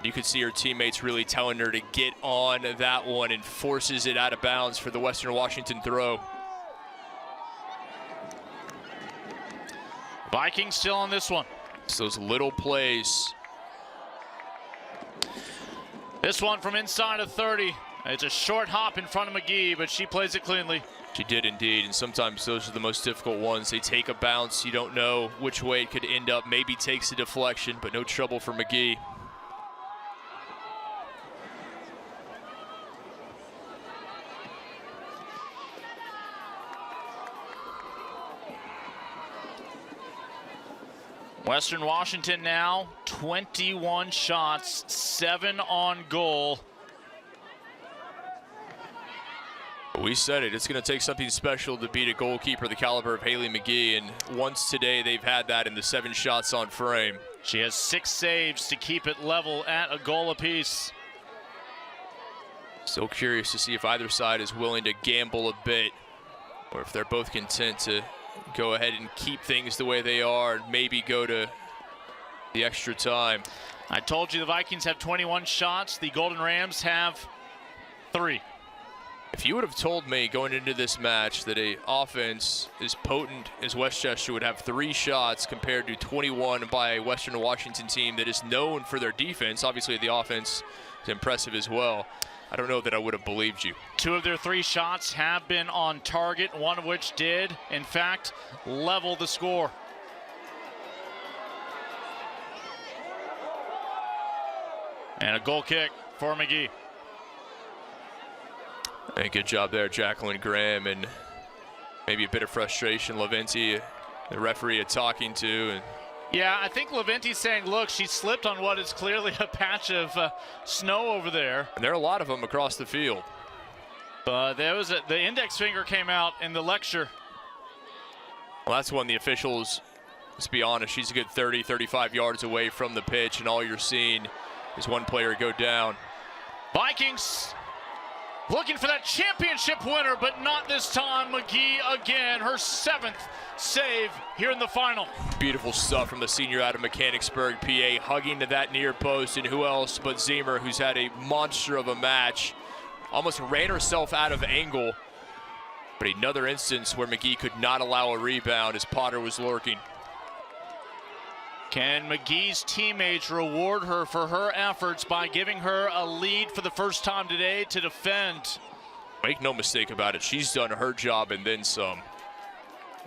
You could see her teammates really telling her to get on that one, and forces it out of bounds for the Western Washington throw. Vikings still on this one. It's those little plays. This one from inside of 30. It's a short hop in front of McGee, but she plays it cleanly. She did indeed, and sometimes those are the most difficult ones. They take a bounce, you don't know which way it could end up. Maybe takes a deflection, but no trouble for McGee. Western Washington now 21 shots, 7 on goal. We said it, it's going to take something special to beat a goalkeeper the caliber of Haley McGee, and once today they've had that in the 7 shots on frame. She has 6 saves to keep it level at a goal apiece. Still curious to see if either side is willing to gamble a bit, or if they're both content to go ahead and keep things the way they are and maybe go to the extra time. I told you the Vikings have 21 shots. The Golden Rams have 3. If you would have told me going into this match that a offense as potent as Westchester would have 3 shots compared to 21 by a Western Washington team that is known for their defense, obviously the offense is impressive as well, I don't know that I would have believed you. 2 of their 3 shots have been on target, one of which did, in fact, level the score. And a goal kick for McGee. Hey, good job there, Jacqueline Graham, and maybe a bit of frustration. Levinti, the referee, talking to. And yeah, I think Levinti's saying, look, she slipped on what is clearly a patch of snow over there. And there are a lot of them across the field. But the index finger came out in the lecture. Well, that's when the officials, let's be honest, she's a good 30, 35 yards away from the pitch, and all you're seeing is one player go down. Vikings looking for that championship winner, but not this time. McGee again, her 7th save here in the final. Beautiful stuff from the senior out of Mechanicsburg, PA, hugging to that near post, and who else but Zemer, who's had a monster of a match. Almost ran herself out of angle, but another instance where McGee could not allow a rebound as Potter was lurking. Can McGee's teammates reward her for her efforts by giving her a lead for the first time today to defend? Make no mistake about it, she's done her job and then some.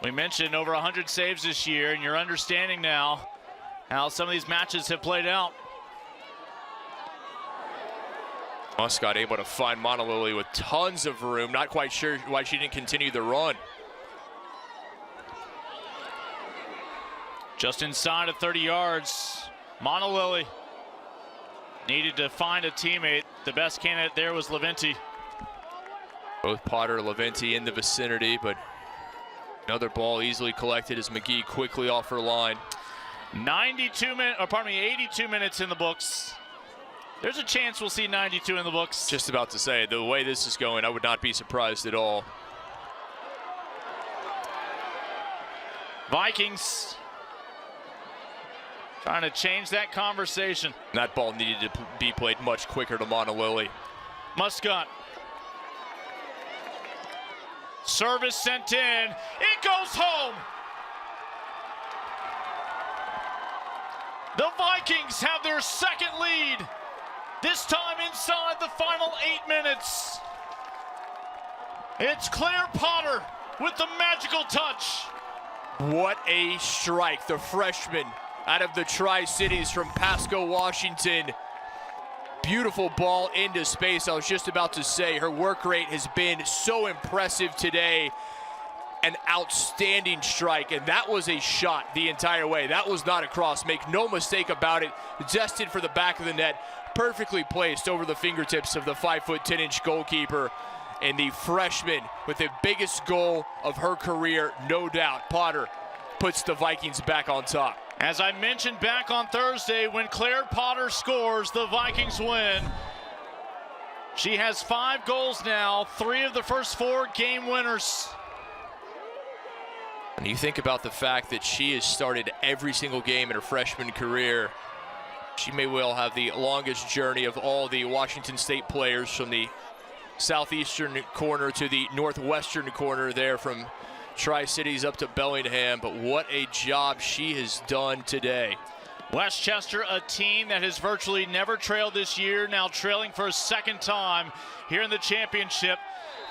We mentioned over 100 saves this year, and you're understanding now how some of these matches have played out. Muscat able to find Monolily with tons of room. Not quite sure why she didn't continue the run. Just inside of 30 yards, Monolily needed to find a teammate. The best candidate there was Leventi. Both Potter and Leventi in the vicinity, but another ball easily collected as McGee quickly off her line. 82 minutes in the books. There's a chance we'll see 92 in the books. Just about to say, the way this is going, I would not be surprised at all. Vikings trying to change that conversation. That ball needed to be played much quicker to Monolily. Muscat. Service sent in. It goes home. The Vikings have their second lead. This time inside the final 8 minutes. It's Claire Potter with the magical touch. What a strike. The freshman out of the Tri-Cities from Pasco, Washington. Beautiful ball into space. I was just about to say her work rate has been so impressive today. An outstanding strike, and that was a shot the entire way. That was not a cross. Make no mistake about it. Destined for the back of the net. Perfectly placed over the fingertips of the 5'10" goalkeeper, and the freshman with the biggest goal of her career, no doubt. Potter puts the Vikings back on top. As I mentioned back on Thursday, when Claire Potter scores, the Vikings win. She has 5 goals now, 3 of the first 4 game winners. And you think about the fact that she has started every single game in her freshman career. She may well have the longest journey of all the Washington State players, from the southeastern corner to the northwestern corner there, from Tri-Cities up to Bellingham. But what a job she has done today. Westchester, a team that has virtually never trailed this year, now trailing for a second time here in the championship.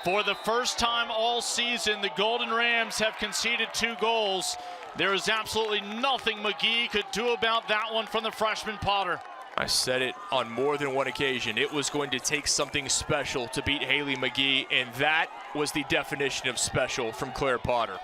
For the first time all season, the Golden Rams have conceded 2 goals. There is absolutely nothing McGee could do about that one from the freshman Potter. I said it on more than one occasion. It was going to take something special to beat Haley McGee, and that was the definition of special from Claire Potter.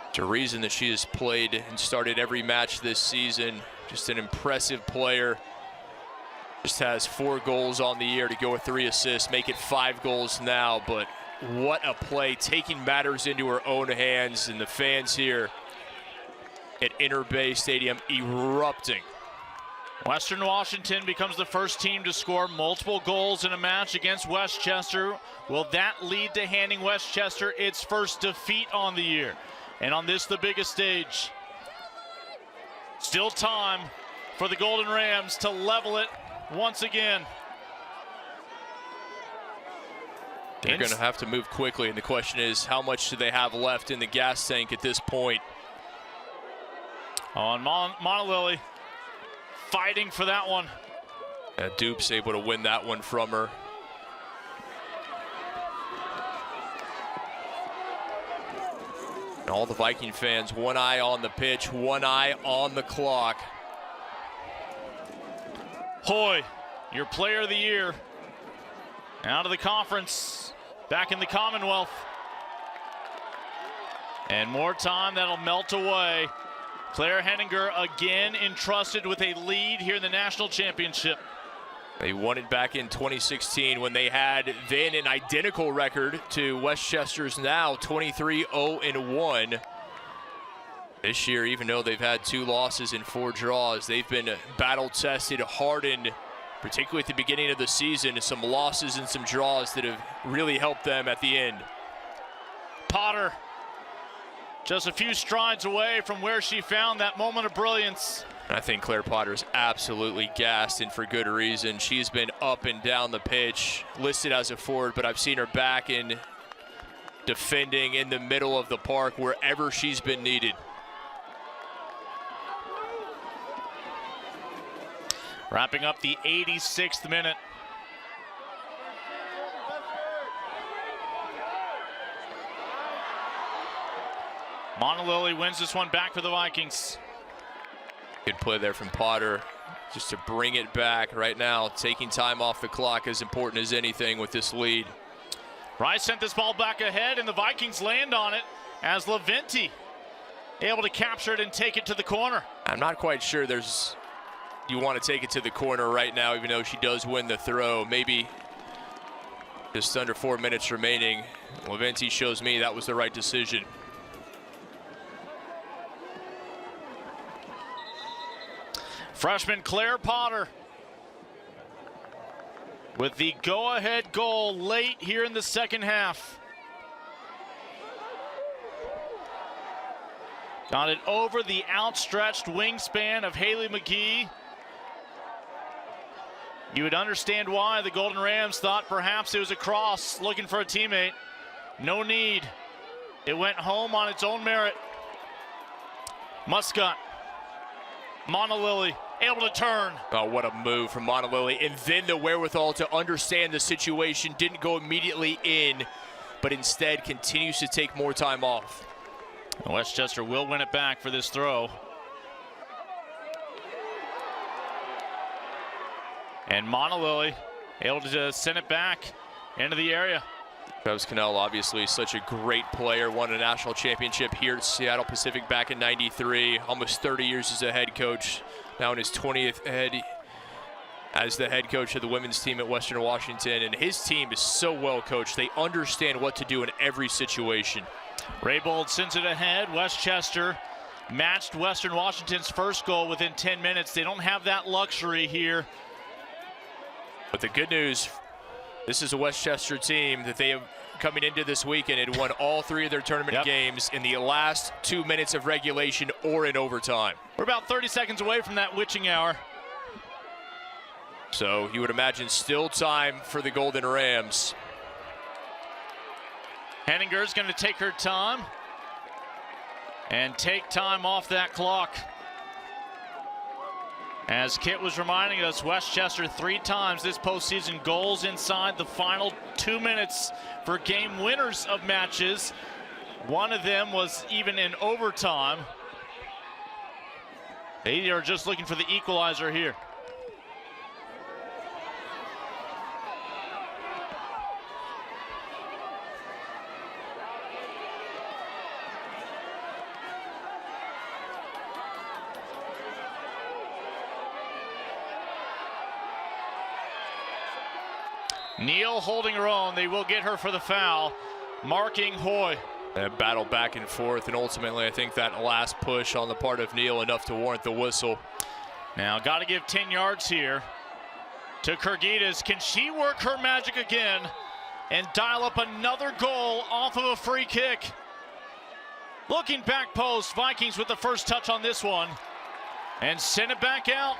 It's a reason that she has played and started every match this season. Just an impressive player. Just has 4 goals on the year to go with 3 assists, make it 5 goals now. But what a play, taking matters into her own hands, and the fans here at Inter Bay Stadium erupting. Western Washington becomes the first team to score multiple goals in a match against Westchester. Will that lead to handing Westchester its first defeat on the year? And on this, the biggest stage. Still time for the Golden Rams to level it once again. They're going to have to move quickly, and the question is, how much do they have left in the gas tank at this point? On Monolily, fighting for that one. Dupe's able to win that one from her. And all the Viking fans, one eye on the pitch, one eye on the clock. Hoy, your player of the year. Out of the conference, back in the Commonwealth. And more time that'll melt away. Claire Henninger again entrusted with a lead here in the national championship. They won it back in 2016 when they had then an identical record to Westchester's now 23-0-1. This year, even though they've had 2 losses and 4 draws, they've been battle-tested, hardened, particularly at the beginning of the season. Some losses and some draws that have really helped them at the end. Potter just a few strides away from where she found that moment of brilliance. I think Claire Potter's absolutely gassed, and for good reason. She's been up and down the pitch, listed as a forward, but I've seen her back in defending in the middle of the park wherever she's been needed. Wrapping up the 86th minute. Montalili wins this one back for the Vikings. Good play there from Potter just to bring it back. Right now, taking time off the clock is important as anything with this lead. Rice sent this ball back ahead, and the Vikings land on it as Laventi able to capture it and take it to the corner. I'm not quite sure you want to take it to the corner right now, even though she does win the throw. Maybe just under 4 minutes remaining. Laventi shows me that was the right decision. Freshman Claire Potter with the go-ahead goal late here in the second half. Got it over the outstretched wingspan of Haley McGee. You would understand why the Golden Rams thought perhaps it was a cross looking for a teammate. No need. It went home on its own merit. Muscat. Montalili able to turn. Oh, what a move from Montalili. And then the wherewithal to understand the situation. Didn't go immediately in, but instead continues to take more time off. Westchester will win it back for this throw. And Montalili able to send it back into the area. Travis Cannell, obviously such a great player, won a national championship here at Seattle Pacific back in '93. Almost 30 years as a head coach, now in his 20th as the head coach of the women's team at Western Washington. And his team is so well coached. They understand what to do in every situation. Raybold sends it ahead. Westchester matched Western Washington's first goal within 10 minutes. They don't have that luxury here. But the good news, this is a Westchester team that they have coming into this weekend had won all 3 of their tournament games in the last 2 minutes of regulation or in overtime. We're about 30 seconds away from that witching hour. So you would imagine still time for the Golden Rams. Henninger's going to take her time and take time off that clock. As Kit was reminding us, Westchester 3 times this postseason goals inside the final 2 minutes for game winners of matches. One of them was even in overtime. They are just looking for the equalizer here. Neal holding her own. They will get her for the foul, marking Hoy. A battle back and forth, and ultimately I think that last push on the part of Neal enough to warrant the whistle. Now got to give 10 yards here to Kurgitas. Can she work her magic again and dial up another goal off of a free kick? Looking back post, Vikings with the first touch on this one and send it back out.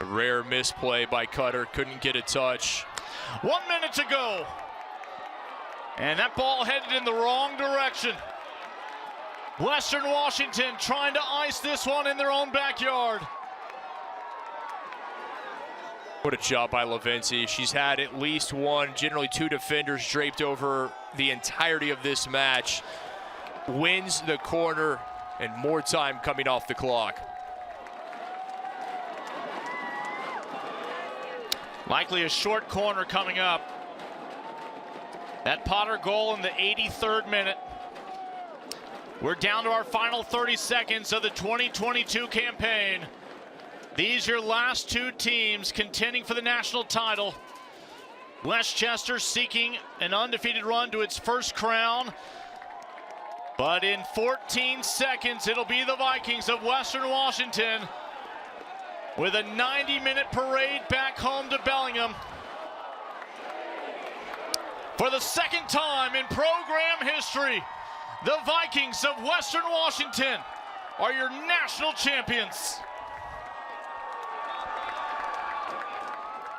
A rare misplay by Cutter, couldn't get a touch. 1 minute to go. And that ball headed in the wrong direction. Western Washington trying to ice this one in their own backyard. What a job by Laventi. She's had at least 1, generally 2 defenders draped over the entirety of this match. Wins the corner, and more time coming off the clock. Likely a short corner coming up. That Potter goal in the 83rd minute. We're down to our final 30 seconds of the 2022 campaign. These are your last two teams contending for the national title. Westchester seeking an undefeated run to its first crown. But in 14 seconds, it'll be the Vikings of Western Washington with a 90-minute parade back home to Bellingham. For the second time in program history, the Vikings of Western Washington are your national champions.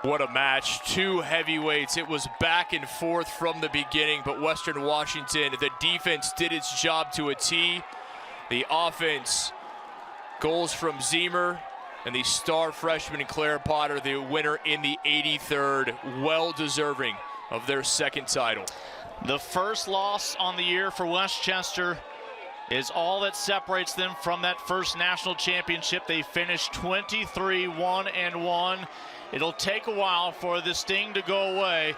What a match, two heavyweights. It was back and forth from the beginning, but Western Washington, the defense did its job to a T. The offense, goals from Zemer and the star freshman Claire Potter, the winner in the 83rd, well deserving of their second title. The first loss on the year for Westchester is all that separates them from that first national championship. They finished 23-1-1. It'll take a while for the sting to go away,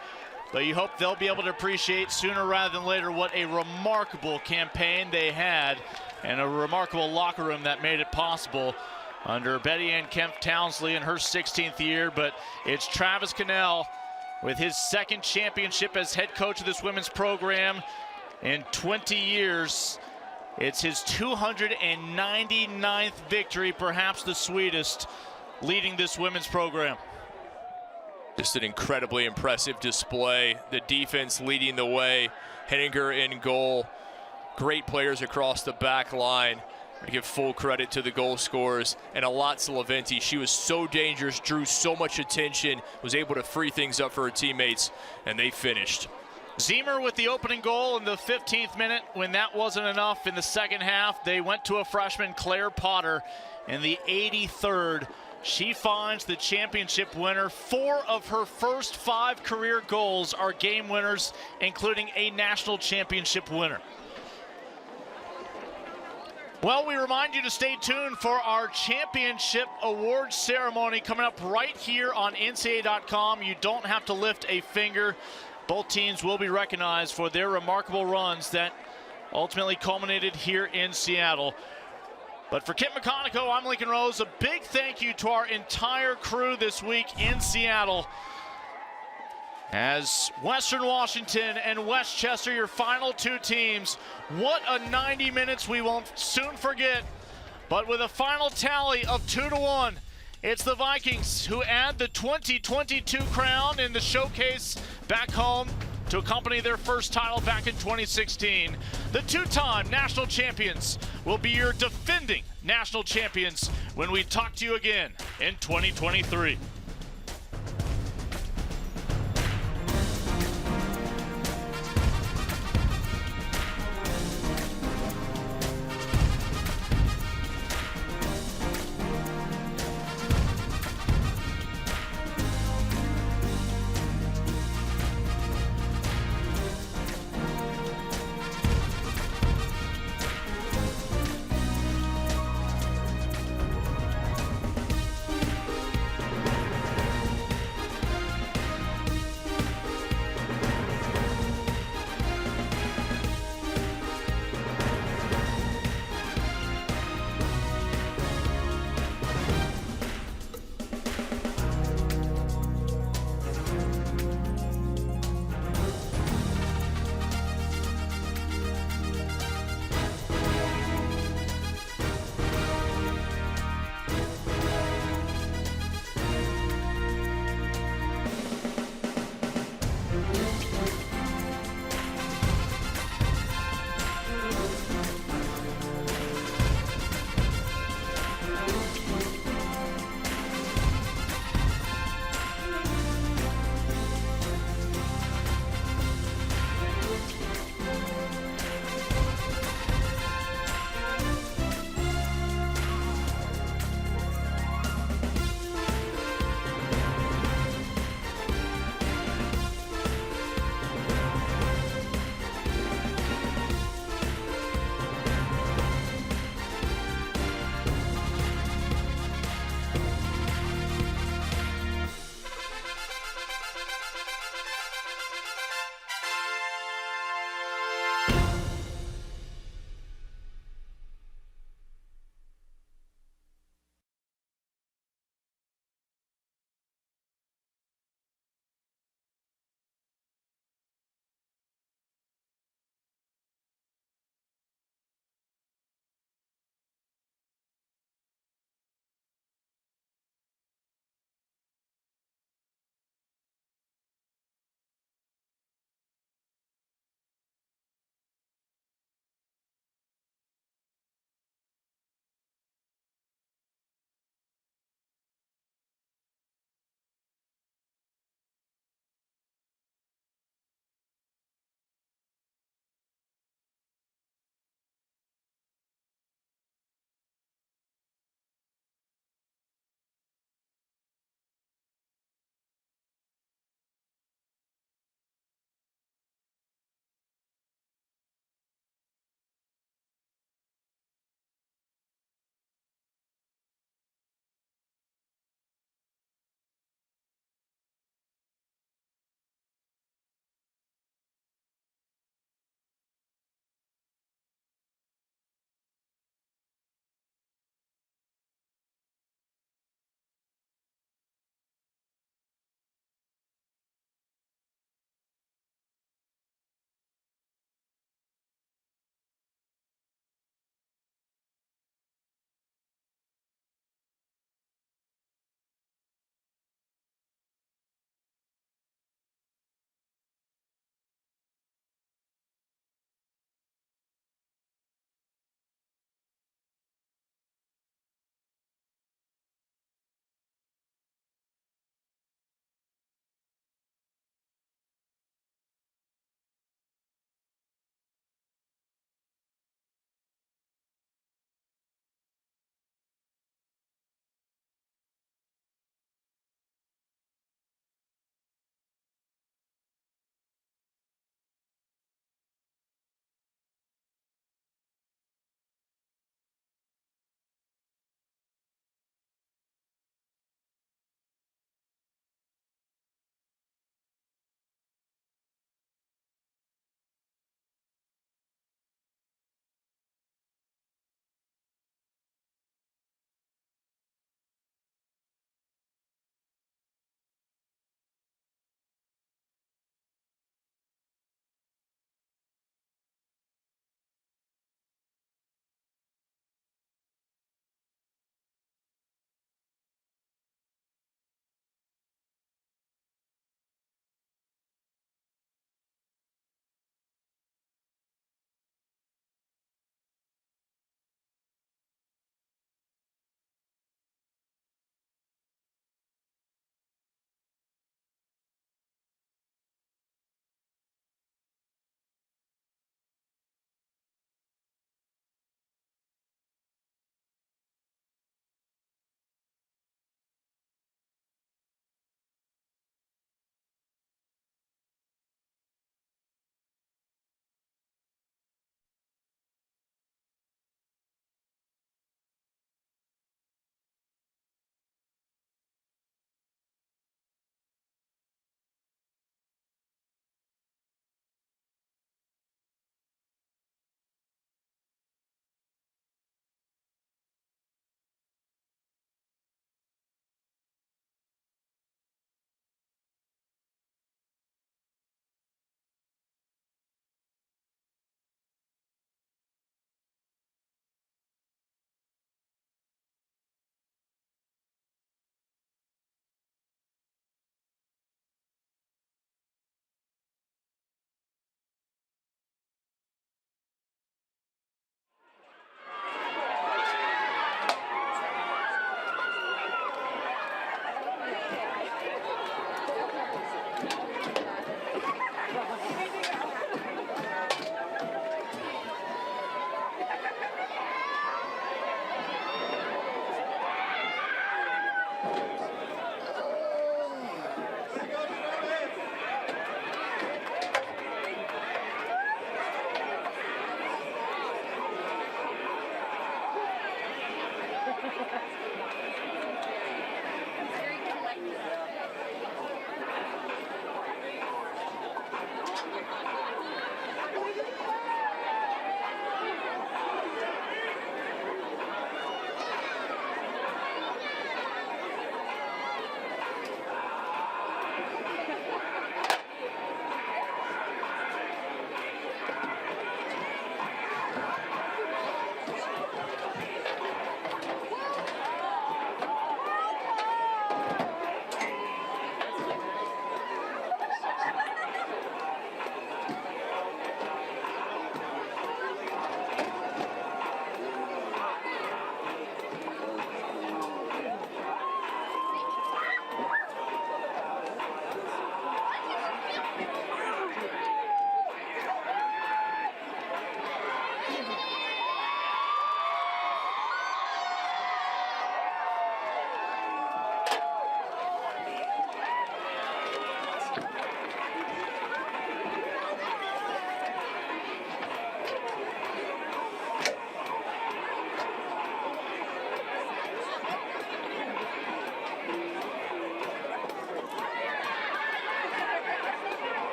but you hope they'll be able to appreciate sooner rather than later what a remarkable campaign they had and a remarkable locker room that made it possible under Betty Ann Kemp Townsley in her 16th year. But it's Travis Cannell with his second championship as head coach of this women's program in 20 years. It's his 299th victory, perhaps the sweetest, leading this women's program. Just an incredibly impressive display. The defense leading the way. Henninger in goal. Great players across the back line. I give full credit to the goal scorers. And Alatza Leventi, she was so dangerous, drew so much attention, was able to free things up for her teammates, and they finished. Zemer with the opening goal in the 15th minute. When that wasn't enough in the second half, they went to a freshman, Claire Potter, in the 83rd. She finds the championship winner. 4 of her first 5 career goals are game winners, including a national championship winner. Well, we remind you to stay tuned for our championship awards ceremony coming up right here on NCAA.com. You don't have to lift a finger. Both teams will be recognized for their remarkable runs that ultimately culminated here in Seattle. But for Kit McConico, I'm Lincoln Rose. A big thank you to our entire crew this week in Seattle. As Western Washington and Westchester, your final two teams. What a 90 minutes we won't soon forget. But with a final tally of 2-1, it's the Vikings who add the 2022 crown in the showcase back home to accompany their first title back in 2016. The two-time national champions will be your defending national champions when we talk to you again in 2023.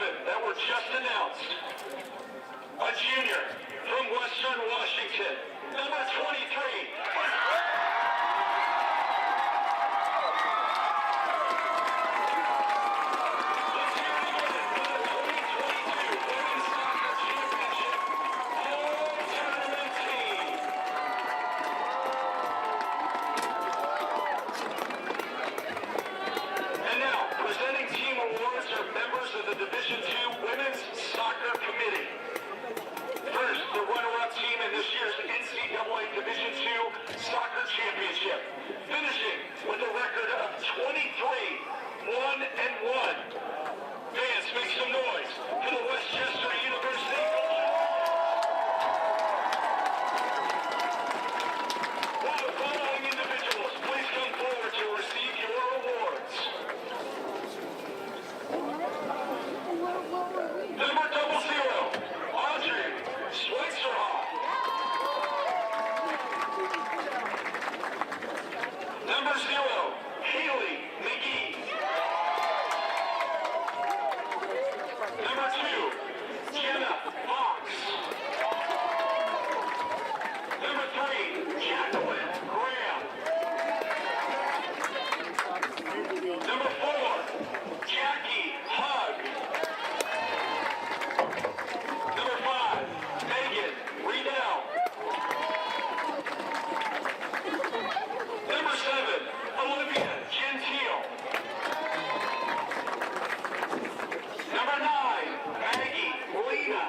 women that were just announced. A junior from Western Washington, number 23. The Division II Women's Soccer Committee. First, the runner-up team in this year's NCAA Division II Soccer Championship, finishing with a record of 23-1-1. Fans, make some noise for the Westchester University. Will the following individuals please come forward to receive your awards? Number 00, Audrey Schweitzer. Number 0, Haley McGee. Number 2, Jenna Fox. Number 3, Jacqueline Graham. Number 4, Jackie Hugg. Number 5, Megan Riedel. Number 7, Olivia Gentile. Number 9, Maggie Lena.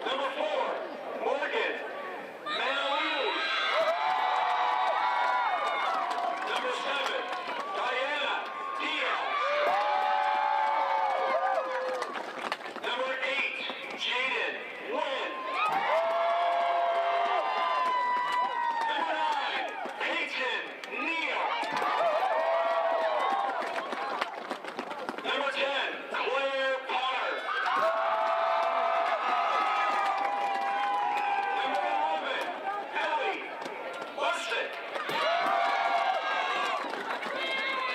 Number 4, Morgan Manalu. Number 7, Diana Diaz. Number 8, Jaden Wynn. Number 9, Peyton Neal. Number 10, Claire Potter. Number 11, Ellie Lustig.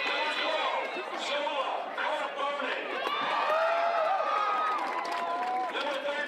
Number 12, Zola Carbone. Number 13,